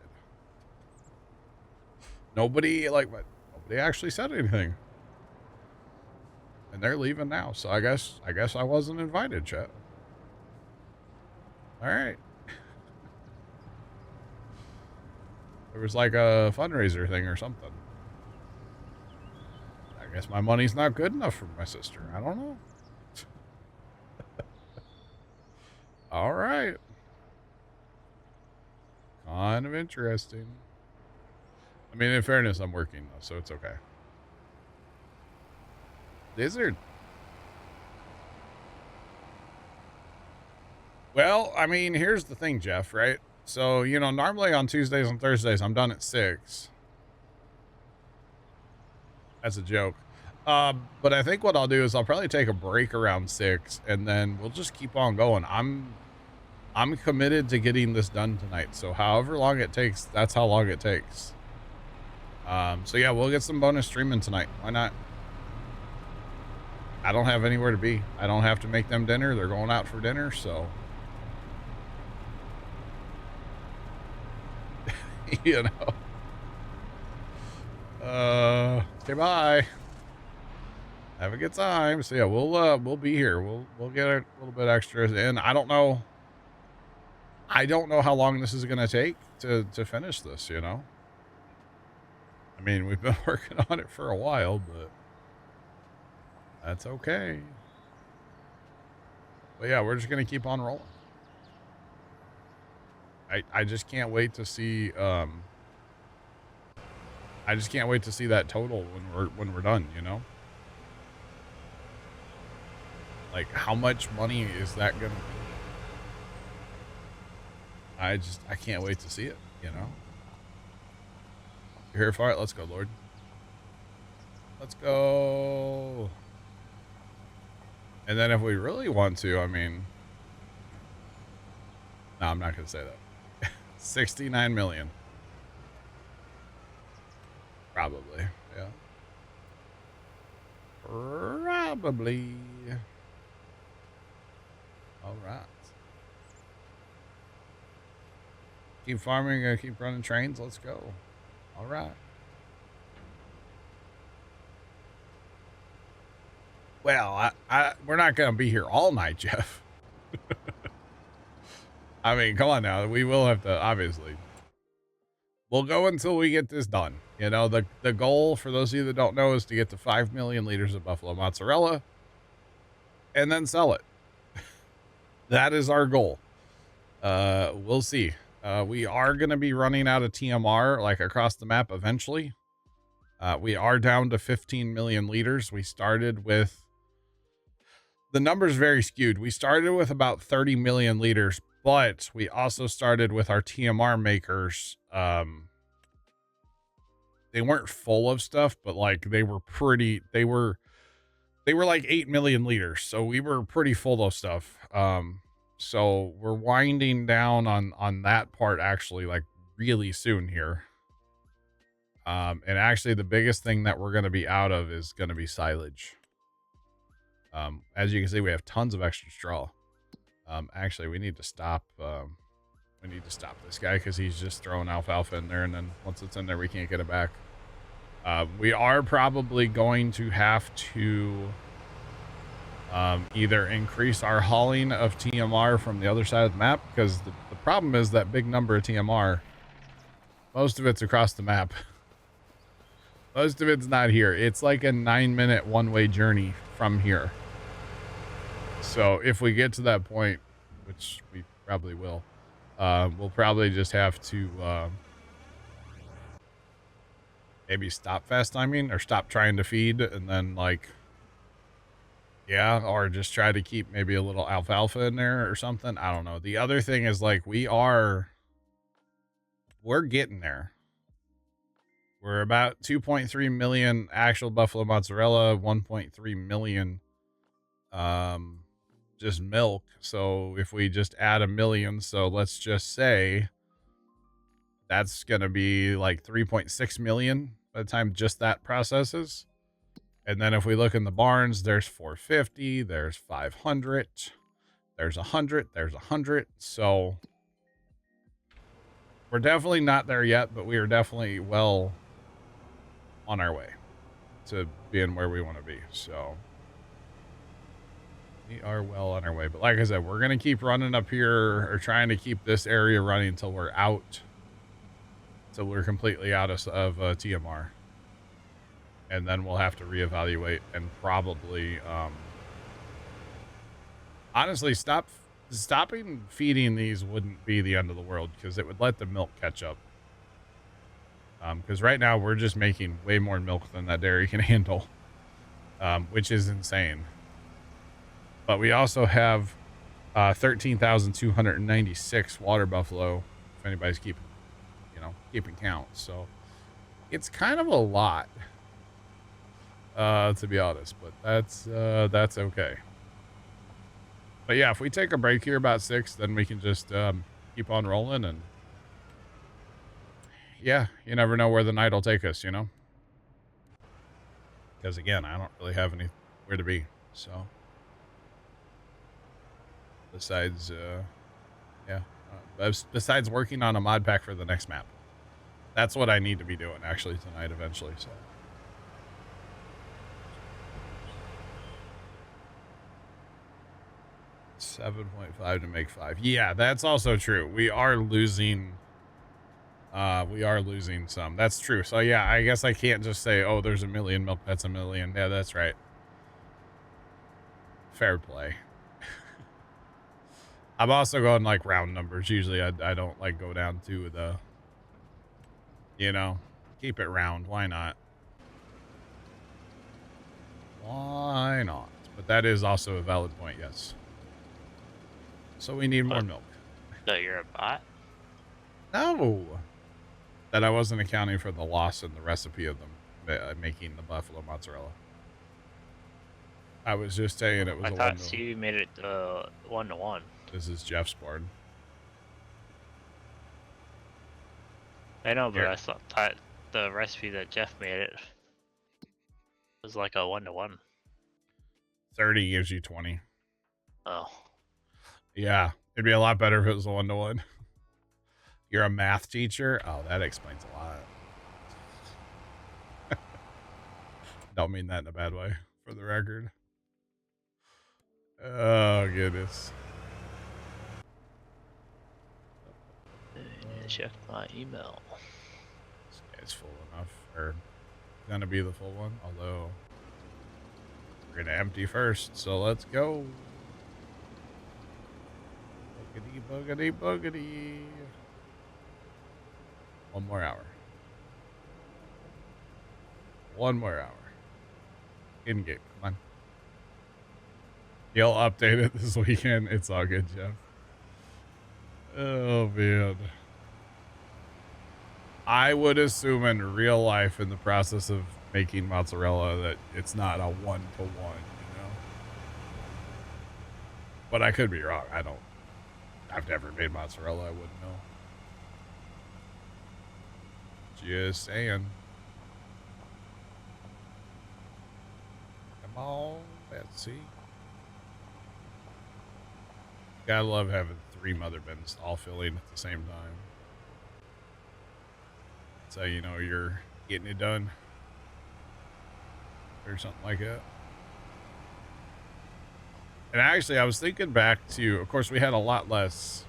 Speaker 1: Nobody actually said anything. And they're leaving now, so I guess I wasn't invited, chat. All right. There was like a fundraiser thing or something. I guess my money's not good enough for my sister. I don't know. All right. Kind of interesting. I mean, in fairness, I'm working though, so it's okay. Lizard. Well, I mean, here's the thing, Jeff, right? So, you know, normally on Tuesdays and Thursdays, I'm done at 6. That's a joke. But I think what I'll do is I'll probably take a break around 6, and then we'll just keep on going. I'm committed to getting this done tonight. So however long it takes, that's how long it takes. So yeah, we'll get some bonus streaming tonight. Why not? I don't have anywhere to be. I don't have to make them dinner. They're going out for dinner, so. You know. Okay, bye. Have a good time. So yeah, we'll be here. We'll get a little bit extra in. I don't know how long this is gonna take to finish this, you know. I mean, we've been working on it for a while, but that's okay. But yeah, we're just gonna keep on rolling. I just can't wait to see I just can't wait to see that total when we're done, you know? Like, how much money is that gonna be? I can't wait to see it, you know? You're here for it? Let's go, Lord. Let's go. And then if we really want to, I mean, No, I'm not going to say that. 69 million. Probably. Yeah. Probably. All right. Keep farming, keep running trains. Let's go. All right. Well, we're not going to be here all night, Jeff. I mean, come on now. We will have to, obviously. We'll go until we get this done. You know, the goal, for those of you that don't know, is to get to 5 million liters of buffalo mozzarella and then sell it. That is our goal. We'll see. We are going to be running out of TMR, like, across the map eventually. We are down to 15 million liters. We started with, the number's very skewed. We started with about 30 million liters, but we also started with our TMR makers. They weren't full of stuff, but like they were like 8 million liters. So we were pretty full of stuff. So we're winding down on that part actually, like, really soon here. And actually the biggest thing that we're going to be out of is going to be silage. As you can see, we have tons of extra straw. Actually, we need to stop this guy because he's just throwing alfalfa in there, and then once it's in there, we can't get it back. We are probably going to have to either increase our hauling of TMR from the other side of the map, because the problem is that big number of TMR, most of it's across the map. Most of it's not here. It's like a 9-minute one-way journey from here. So if we get to that point, which we probably will, we'll probably just have to maybe stop fast timing or stop trying to feed, and then, like, yeah, or just try to keep maybe a little alfalfa in there or something. I don't know. The other thing is, like, we're getting there. We're about 2.3 million actual buffalo mozzarella, 1.3 million just milk. So if we just add 1 million, so let's just say that's going to be like 3.6 million by the time just that processes. And then if we look in the barns, there's 450, there's 500, there's 100, there's 100. So we're definitely not there yet, but we are definitely well on our way to being where we want to be. So we are well on our way. But like I said, we're going to keep running up here, or trying to keep this area running until we're out. So we're completely out of TMR. And then we'll have to reevaluate and probably, honestly, stopping feeding these wouldn't be the end of the world, because it would let the milk catch up. Because right now we're just making way more milk than that dairy can handle, which is insane. But we also have 13,296 water buffalo, if anybody's keeping count. So it's kind of a lot, to be honest, but that's okay. But yeah, if we take a break here about 6, then we can just keep on rolling, and yeah, you never know where the night will take us, you know? Because again, I don't really have anywhere to be, so. Besides, besides working on a mod pack for the next map. That's what I need to be doing, actually, tonight, eventually, so. $7.5 to make 5. Yeah, that's also true. We are losing some. That's true. So yeah, I guess I can't just say, oh, there's 1 million milk. That's 1 million. Yeah, that's right. Fair play. I'm also going like round numbers. Usually I don't like go down to the, keep it round. Why not? Why not? But that is also a valid point. Yes. So we need more milk.
Speaker 2: So you're a bot?
Speaker 1: No. That I wasn't accounting for the loss in the recipe of them making the buffalo mozzarella. I was just saying it was
Speaker 2: I thought Stevie made it 1-to-1.
Speaker 1: This is Jeff's barn.
Speaker 2: I know, but
Speaker 1: Here.
Speaker 2: I thought the recipe that Jeff made it was like a 1-to-1.
Speaker 1: 30 gives you 20.
Speaker 2: Oh,
Speaker 1: Yeah, it'd be a lot better if it was a 1-to-1. You're a math teacher? Oh, that explains a lot. Don't mean that in a bad way, for the record. Oh, goodness.
Speaker 2: I need to check my email.
Speaker 1: This guy's full enough, or gonna be the full one, although we're gonna empty first, so let's go. Boogity, boogity, boogity. 1 more hour. 1 more hour. In game, come on. You'll update it this weekend. It's all good, Jeff. Oh, man. I would assume in real life, in the process of making mozzarella, that it's not a 1-to-1, you know? But I could be wrong. I've never made mozzarella. I wouldn't know. Just saying. Come on, Betsy. Gotta love having 3 mother bins all filling at the same time. That's how you know you're getting it done. Or something like that. And actually, I was thinking back to, of course, we had a lot less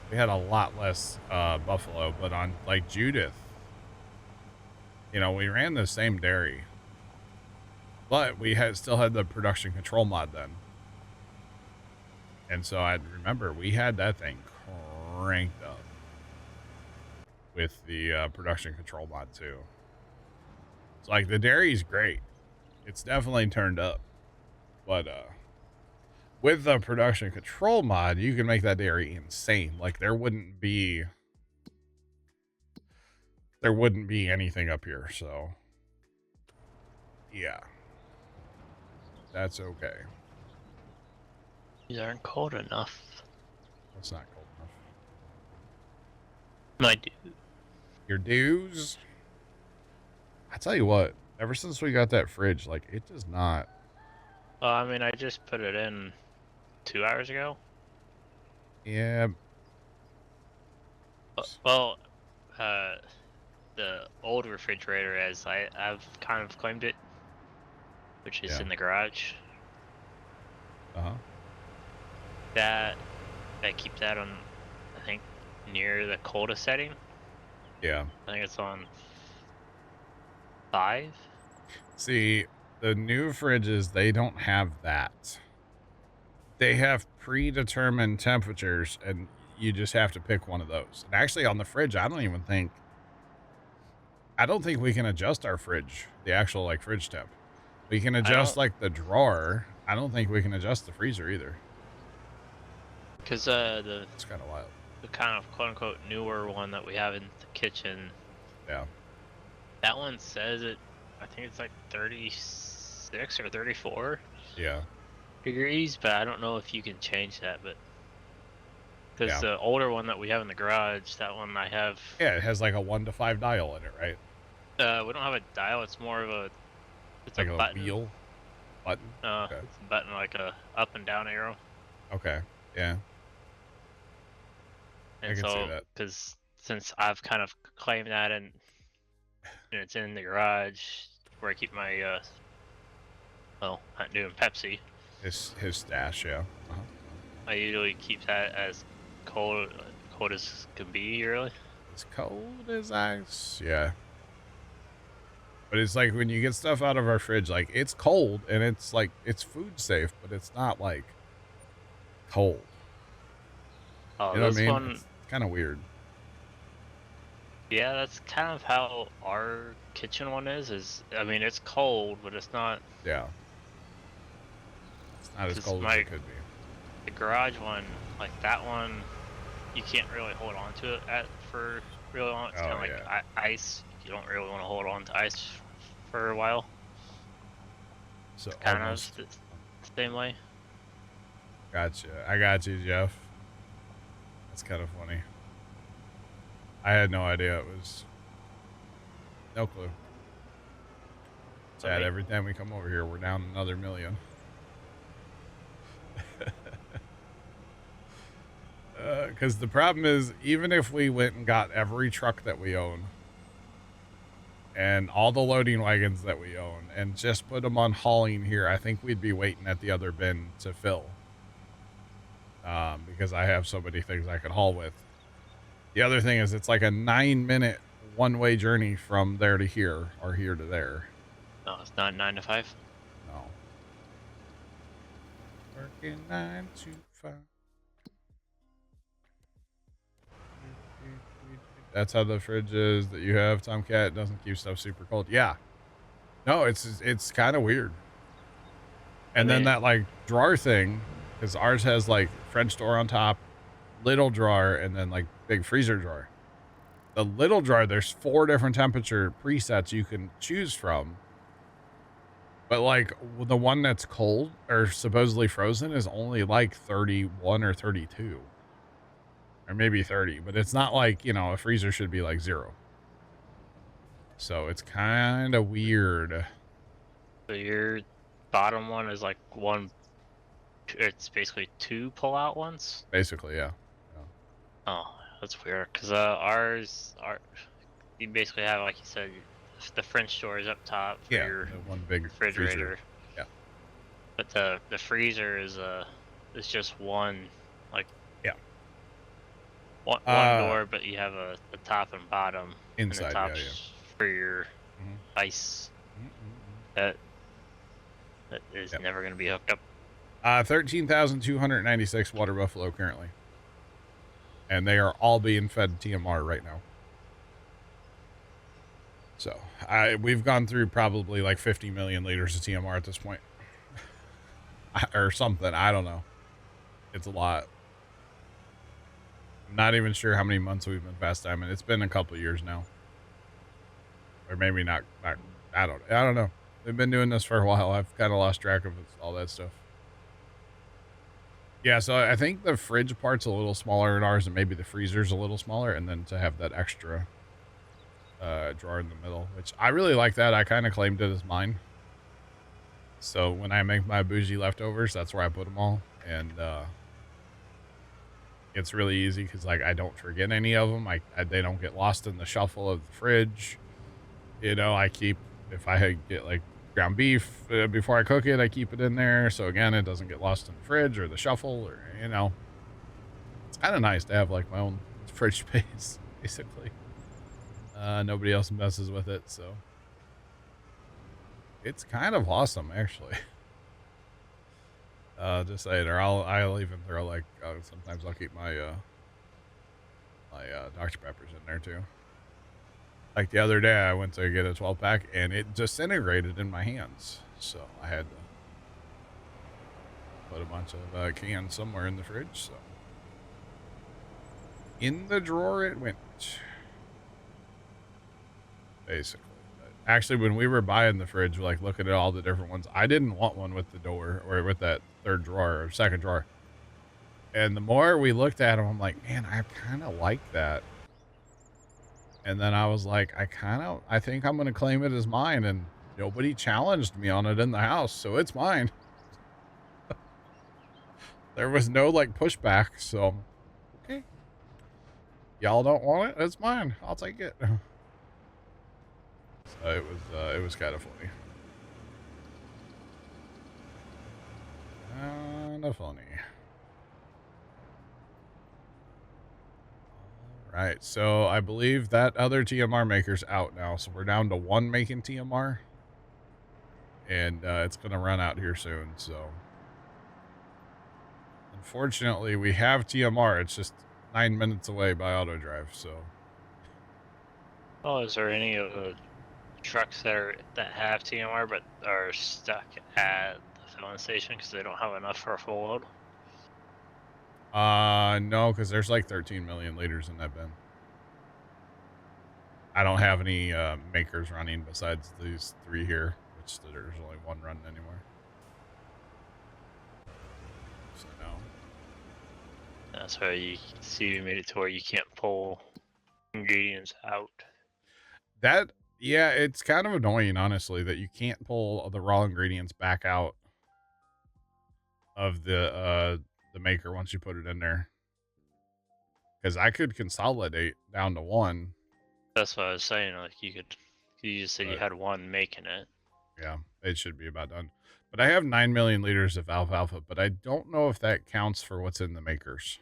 Speaker 1: buffalo, but on like Judith, you know, we ran the same dairy, but we still had the production control mod then. And so I remember we had that thing cranked up with the production control mod too. It's like the dairy's great. It's definitely turned up, but with the production control mod, you can make that dairy insane. Like there wouldn't be anything up here. So yeah, that's okay.
Speaker 2: these aren't cold enough.
Speaker 1: It's not cold enough.
Speaker 2: My dude.
Speaker 1: Your dues. I tell you what, ever since we got that fridge, like it does not.
Speaker 2: I mean, I just put it in 2 hours ago.
Speaker 1: Yeah.
Speaker 2: Well, the old refrigerator, as I've kind of claimed it, which is in the garage. That I keep that on, I think, near the coldest setting.
Speaker 1: Yeah.
Speaker 2: I think it's on 5.
Speaker 1: See, the new fridges, they don't have that. They have predetermined temperatures, and you just have to pick one of those. And actually, on the fridge, I don't think we can adjust our fridge, the actual like fridge temp. We can adjust like the drawer. I don't think we can adjust the freezer either.
Speaker 2: Because
Speaker 1: it's kind of wild.
Speaker 2: The kind of quote unquote newer one that we have in the kitchen.
Speaker 1: Yeah.
Speaker 2: That one says it. I think it's like 36 or 34.
Speaker 1: Yeah.
Speaker 2: Degrees, but I don't know if you can change that. But because the older one that we have in the garage, that one I have.
Speaker 1: Yeah, it has like a 1 to 5 dial in it, right?
Speaker 2: We don't have a dial. It's more of a. It's
Speaker 1: like
Speaker 2: a
Speaker 1: button. Wheel button.
Speaker 2: Okay. It's a button, like a up and down arrow.
Speaker 1: Okay. Yeah.
Speaker 2: And
Speaker 1: I can
Speaker 2: so,
Speaker 1: see that.
Speaker 2: because since I've kind of claimed that, and it's in the garage where I keep my well, I'm doing Pepsi.
Speaker 1: His stash, yeah.
Speaker 2: I usually keep that as cold as can be, really.
Speaker 1: As cold as ice, yeah. But it's like when you get stuff out of our fridge, like it's cold and it's like it's food safe, but it's not like cold.
Speaker 2: Oh,
Speaker 1: you know
Speaker 2: this
Speaker 1: what I mean?
Speaker 2: one.
Speaker 1: It's kind of weird.
Speaker 2: Yeah, that's kind of how our kitchen one is. I mean, it's cold, but it's not.
Speaker 1: Yeah. It's not as cold as it could be.
Speaker 2: The garage one, like that one, you can't really hold on to it for really long. It's kind of like ice. You don't really want to hold on to ice for a while.
Speaker 1: So
Speaker 2: it's kind of the same way.
Speaker 1: Gotcha. I got you, Jeff. That's kind of funny. I had no idea it was. No clue. Sad. Every time we come over here, we're down another million. Because the problem is, even if we went and got every truck that we own and all the loading wagons that we own and just put them on hauling here, I think we'd be waiting at the other bin to fill. Because I have so many things I could haul with. The other thing is, it's like a 9-minute one-way journey from there to here, or here to there.
Speaker 2: No, it's not 9 to 5.
Speaker 1: No. Working 9 to 5. That's how the fridge is that you have, Tomcat. It doesn't keep stuff super cold. Yeah. No, it's kind of weird. And then that like drawer thing, because ours has like French door on top, little drawer, and then like big freezer drawer. The little drawer, there's 4 different temperature presets you can choose from. But like the one that's cold or supposedly frozen is only like 31 or 32. Or maybe 30, but it's not like, you know, a freezer should be like 0. So it's kind of weird.
Speaker 2: So your bottom one is like it's basically 2 pull-out ones?
Speaker 1: Basically, yeah.
Speaker 2: Oh, that's weird, because you basically have, like you said, the French door is up top for your
Speaker 1: one big
Speaker 2: refrigerator.
Speaker 1: Freezer. Yeah.
Speaker 2: But the freezer is just one, like, one door, but you have a top and bottom.
Speaker 1: Inside,
Speaker 2: and the top's for your ice. That is never going to be hooked up.
Speaker 1: 13,296 water buffalo currently. And they are all being fed TMR right now. So we've gone through probably like 50 million liters of TMR at this point. Or something. I don't know. It's a lot. I'm not even sure how many months we've been fast timing. It's been a couple years now. Or maybe not. I don't know. They've been doing this for a while. I've kind of lost track of all that stuff. Yeah, so I think the fridge part's a little smaller in ours, and maybe the freezer's a little smaller, and then to have that extra drawer in the middle, which I really like that. I kind of claimed it as mine. So when I make my bougie leftovers, that's where I put them all. And it's really easy because like I don't forget any of them. They don't get lost in the shuffle of the fridge. You know, I keep, if I get like ground beef before I cook it, I keep it in there. So again, it doesn't get lost in the fridge or the shuffle, or, you know, it's kind of nice to have like my own fridge space, basically. Nobody else messes with it. So it's kind of awesome, actually. Just saying, or I'll even throw like, sometimes I'll keep my, my, Dr. Peppers in there too. Like the other day, I went to get a 12-pack, and it disintegrated in my hands. So I had to put a bunch of cans somewhere in the fridge. So in the drawer it went, basically. But actually, when we were buying the fridge, like looking at all the different ones, I didn't want one with the door or with that third drawer or second drawer. And the more we looked at them, I'm like, man, I kind of like that. And then I was like, I think I'm going to claim it as mine. And nobody challenged me on it in the house. So it's mine. There was no like pushback. So, okay. Y'all don't want it? It's mine. I'll take it. So it was kind of funny. Kind of funny. Right, so I believe that other TMR maker's out now, so we're down to 1 making TMR, and it's going to run out here soon, so unfortunately we have TMR, it's just 9 minutes away by auto drive, so.
Speaker 2: Oh, is there any of the trucks that have TMR but are stuck at the filling station because they don't have enough for a full load?
Speaker 1: No, because there's like 13 million liters in that bin. I don't have any makers running besides these 3 here, which there's only 1 running anymore. So no.
Speaker 2: That's why you see you made it to where you can't pull ingredients out.
Speaker 1: That, yeah, it's kind of annoying, honestly, that you can't pull the raw ingredients back out of the maker once you put it in there. Because I could consolidate down to one.
Speaker 2: That's what I was saying. Like you just said you had one making it.
Speaker 1: Yeah, it should be about done. But I have 9 million liters of alfalfa, but I don't know if that counts for what's in the makers.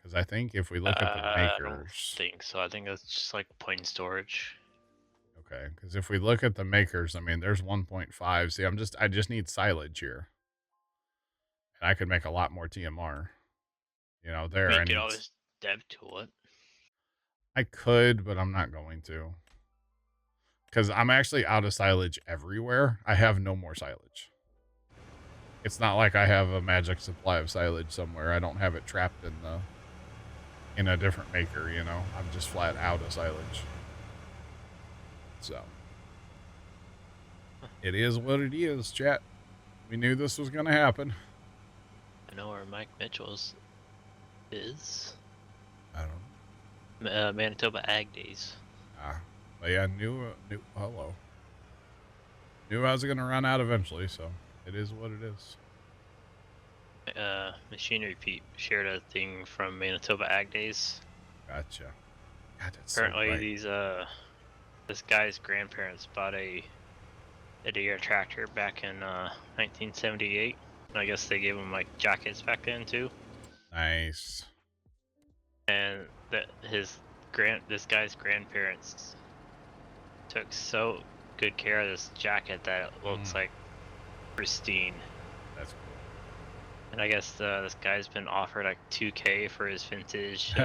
Speaker 1: Because I think if we look at the makers...
Speaker 2: I don't think so. I think that's just like plain storage.
Speaker 1: Okay, because if we look at the makers, I mean, there's 1.5. See, I just need silage here. And I could make a lot more TMR. You know, there.
Speaker 2: You could always dev tool it.
Speaker 1: I could, but I'm not going to. Because I'm actually out of silage everywhere. I have no more silage. It's not like I have a magic supply of silage somewhere. I don't have it trapped in a different maker, you know. I'm just flat out of silage. So it is what it is, chat. We knew this was gonna happen.
Speaker 2: I know where Mike Mitchell's is.
Speaker 1: I don't know.
Speaker 2: Manitoba Ag Days.
Speaker 1: But yeah, hello. Knew I was gonna run out eventually, so it is what it is.
Speaker 2: Machinery Pete shared a thing from Manitoba Ag Days.
Speaker 1: Gotcha. God, that's
Speaker 2: apparently
Speaker 1: so
Speaker 2: this guy's grandparents bought a deer tractor back in 1978. And I guess they gave him like jackets back then too.
Speaker 1: Nice.
Speaker 2: And this guy's grandparents took so good care of this jacket that it looks like pristine.
Speaker 1: That's cool.
Speaker 2: And I guess this guy's been offered like $2K for his vintage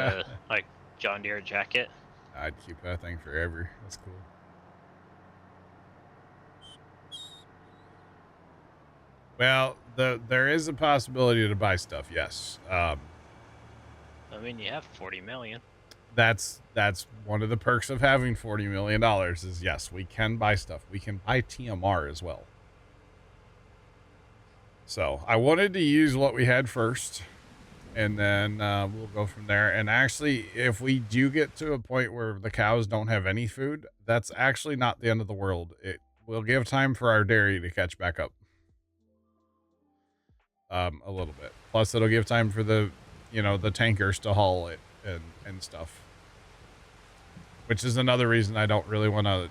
Speaker 2: like John Deere jacket.
Speaker 1: I'd keep that thing forever. That's cool. Well, there is a possibility to buy stuff, yes.
Speaker 2: I mean, you have 40 million.
Speaker 1: That's one of the perks of having $40 million is, yes, we can buy stuff. We can buy TMR as well. So I wanted to use what we had first, and then we'll go from there. And actually, if we do get to a point where the cows don't have any food, that's actually not the end of the world. It will give time for our dairy to catch back up. A little bit. Plus, it'll give time for the tankers to haul it and stuff. Which is another reason I don't really want to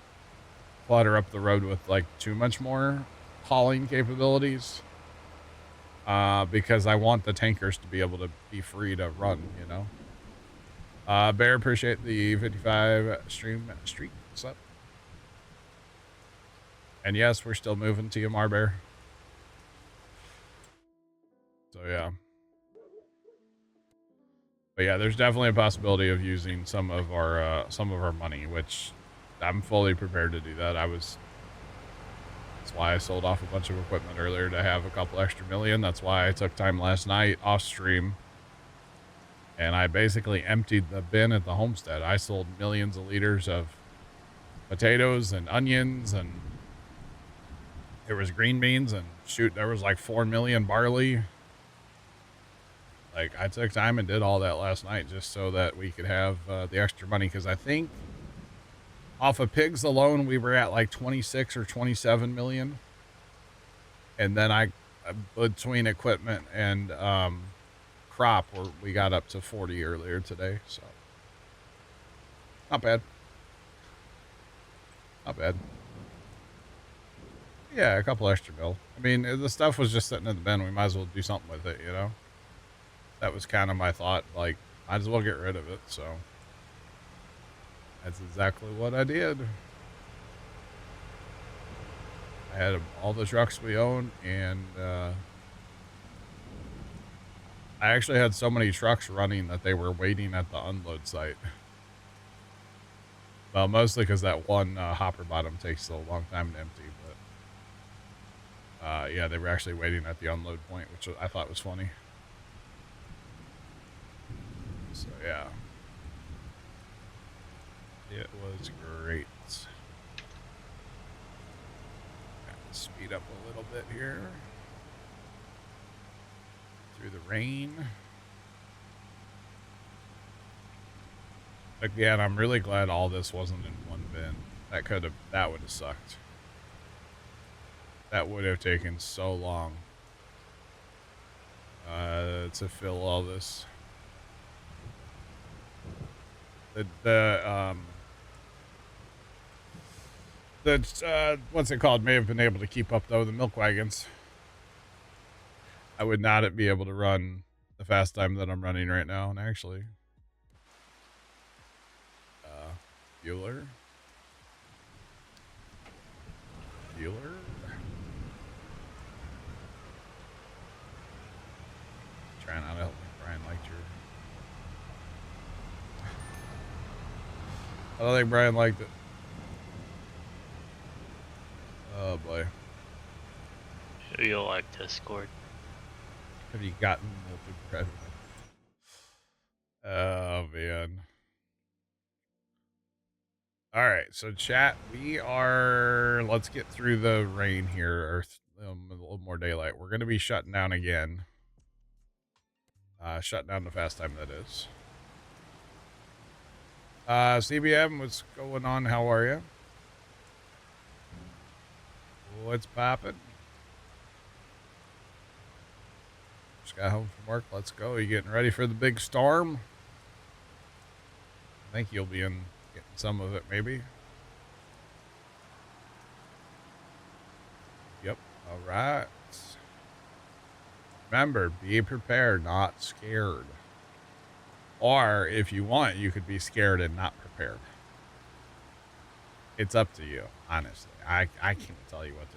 Speaker 1: clutter up the road with like too much more hauling capabilities. Because I want the tankers to be able to be free to run, you know. Bear, appreciate the 55 stream streak. What's up? And yes, we're still moving TMR, Bear. So yeah. But yeah, there's definitely a possibility of using some of our money, which I'm fully prepared to do that. That's why I sold off a bunch of equipment earlier to have a couple extra million. That's why I took time last night off stream. And I basically emptied the bin at the homestead. I sold millions of liters of potatoes and onions, and there was green beans, and shoot, there was like 4 million barley. Like, I took time and did all that last night just so that we could have the extra money. Because I think off of pigs alone, we were at like 26 or 27 million. And then between equipment and crop, we got up to 40 earlier today. So, not bad. Not bad. Yeah, a couple extra mil. I mean, the stuff was just sitting in the bin. We might as well do something with it, you know? That was kind of my thought. Like, might as well get rid of it. So, that's exactly what I did. I had all the trucks we own, and I actually had so many trucks running that they were waiting at the unload site. Well, mostly because that one hopper bottom takes a long time to empty, but yeah, they were actually waiting at the unload point, which I thought was funny. So yeah, it was great. Speed up a little bit here through the rain. Again, I'm really glad all this wasn't in one bin. That would have sucked. That would have taken so long to fill all this. What's it called? May have been able to keep up though, the milk wagons. I would not be able to run the fast time that I'm running right now, and actually. Bueller? Trying not to help me, Brian liked your... I don't think Brian liked it. Oh boy.
Speaker 2: You'll like Discord.
Speaker 1: Have you gotten multi-bread? Oh man. All right, so chat, let's get through the rain here, or a little more daylight. We're going to be shutting down again. Shut down the fast time, that is. CBM, what's going on? How are you? What's poppin'? Just got home from work. Let's go. You getting ready for the big storm? I think you'll be getting some of it, maybe. Yep. All right. Remember, be prepared, not scared. Or if you want, you could be scared and not prepared. It's up to you, honestly. I can't tell you what to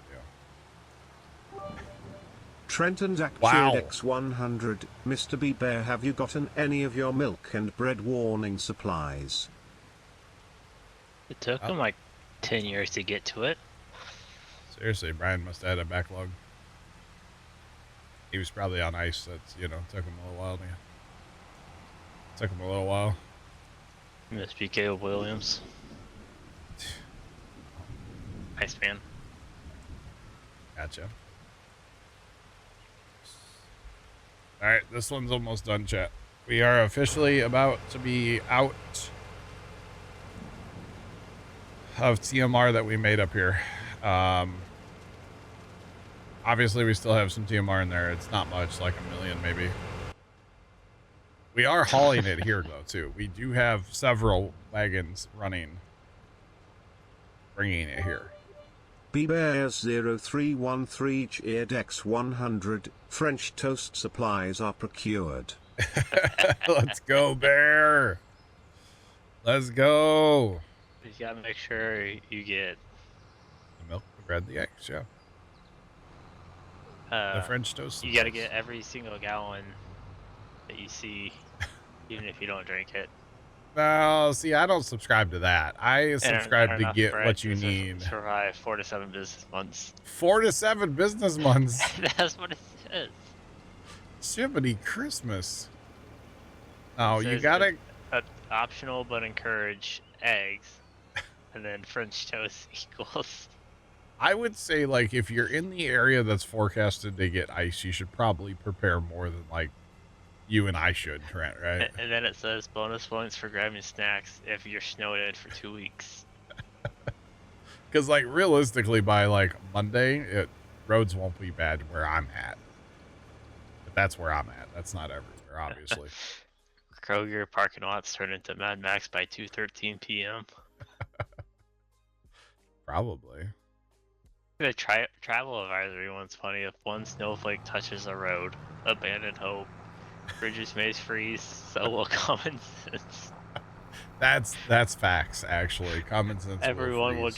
Speaker 1: do.
Speaker 3: Trenton Zach
Speaker 1: Wow.
Speaker 3: X100, Mr. B Bear, have you gotten any of your milk and bread warning supplies?
Speaker 2: It took him like 10 years to get to it.
Speaker 1: Seriously, Brian must have had a backlog. He was probably on ice. That's, took him a little while. Took him a little while.
Speaker 2: Miss BK Williams. Nice man.
Speaker 1: Gotcha. Alright, this one's almost done, chat. We are officially about to be out of TMR that we made up here. Obviously, we still have some TMR in there. It's not much, like 1 million maybe. We are hauling it here, though, too. We do have several wagons running, bringing it here.
Speaker 3: B-Bears 0313 Cheered X100, French toast supplies are procured.
Speaker 1: Let's go, Bear. Let's go.
Speaker 2: You gotta make sure you get
Speaker 1: The milk, the bread, the eggs, yeah. The French toast.
Speaker 2: You gotta get every single gallon that you see, even if you don't drink it.
Speaker 1: No, see, I don't subscribe to that. I subscribe to get what you need.
Speaker 2: Survive 4 to 7 business months.
Speaker 1: 4 to 7 business months.
Speaker 2: That's what it says.
Speaker 1: Shippity Christmas. Oh, you gotta.
Speaker 2: Optional but encourage eggs, and then French toast equals.
Speaker 1: I would say, like, if you're in the area that's forecasted to get ice, you should probably prepare more than, like, you and I should, Trent, right?
Speaker 2: And then it says bonus points for grabbing snacks if you're snowed in for 2 weeks.
Speaker 1: Because, like, realistically, by, like, Monday, roads won't be bad where I'm at. But that's where I'm at. That's not everywhere, obviously.
Speaker 2: Kroger parking lots turn into Mad Max by 2:13 p.m.
Speaker 1: Probably.
Speaker 2: The travel advisory one's funny. If one snowflake touches a road, abandon hope. Bridges may freeze, so will common sense.
Speaker 1: That's facts, actually. Common sense.
Speaker 2: Everyone will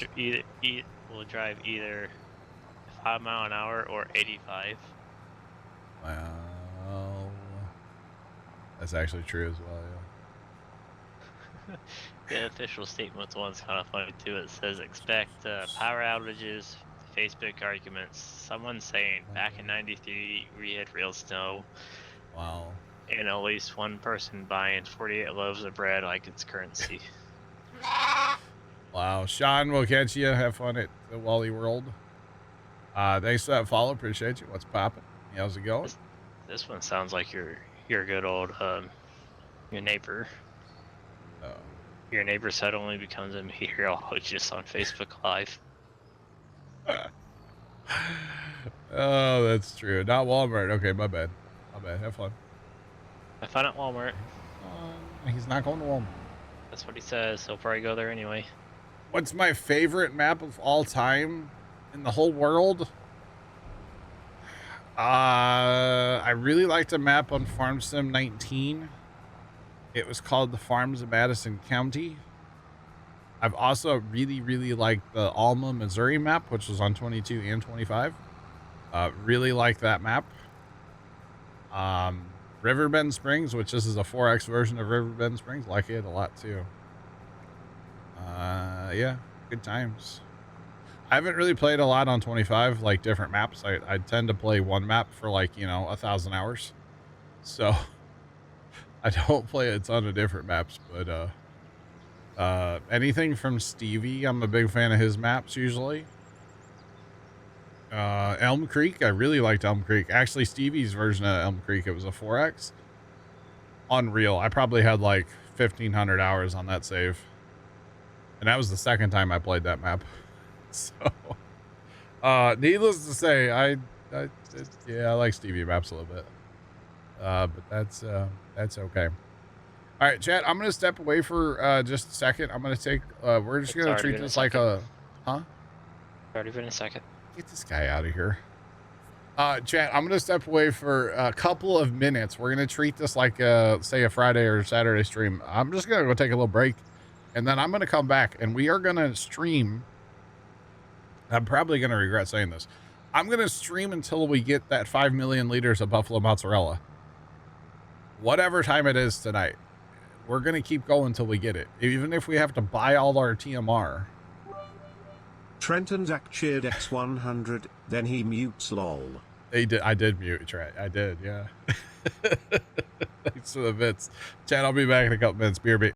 Speaker 2: drive either 5 mile an hour or 85.
Speaker 1: Well, that's actually true as well, yeah.
Speaker 2: The official statement one's kind of funny too. It says expect power outages, Facebook arguments. Someone saying back in '93 we had real snow.
Speaker 1: Wow.
Speaker 2: And at least one person buying 48 loaves of bread like it's currency.
Speaker 1: Wow. Sean, we'll catch you. Have fun at the Wally World. Thanks for that follow. Appreciate you. What's poppin'? How's it going?
Speaker 2: This one sounds like your good old your neighbor.
Speaker 1: Oh.
Speaker 2: Your neighbor suddenly becomes a meteorologist on Facebook Live.
Speaker 1: Oh, that's true. Not Walmart. Okay, my bad. My bad. Have fun.
Speaker 2: I found at Walmart.
Speaker 1: He's not going to Walmart.
Speaker 2: That's what he says. He'll probably go there anyway.
Speaker 1: What's my favorite map of all time in the whole world? I really liked a map on Farm Sim 19. It was called the Farms of Madison County. I've also really liked the Alma, Missouri map, which was on 22 and 25. Really like that map. Riverbend Springs, which this is a 4X version of Riverbend Springs, like it a lot too. Yeah, good times. I haven't really played a lot on 25, like different maps. I tend to play one map for like, 1,000 hours. So I don't play a ton of different maps, but anything from Stevie, I'm a big fan of his maps usually. Elm Creek, I really liked Elm Creek. Actually, Stevie's version of Elm Creek, it was a 4X. Unreal. I probably had like 1,500 hours on that save. And that was the second time I played that map. So, needless to say, I like Stevie maps a little bit. But that's okay. All right, chat, I'm going to step away for just a second. I'm going to take, we're just going to treat this like a, huh?
Speaker 2: Already been a second.
Speaker 1: Get this guy out of here. Chat, I'm going to step away for a couple of minutes. We're going to treat this like, say, a Friday or Saturday stream. I'm just going to go take a little break, and then I'm going to come back, and we are going to stream. I'm probably going to regret saying this. I'm going to stream until we get that 5 million liters of buffalo mozzarella. Whatever time it is tonight. We're going to keep going until we get it. Even if we have to buy all our TMR.
Speaker 3: Trent and Zach cheered X100, then he mutes lol.
Speaker 1: I did mute, Trent. I did, yeah. Thanks for the bits. Chat, I'll be back in a couple minutes. Beer beat.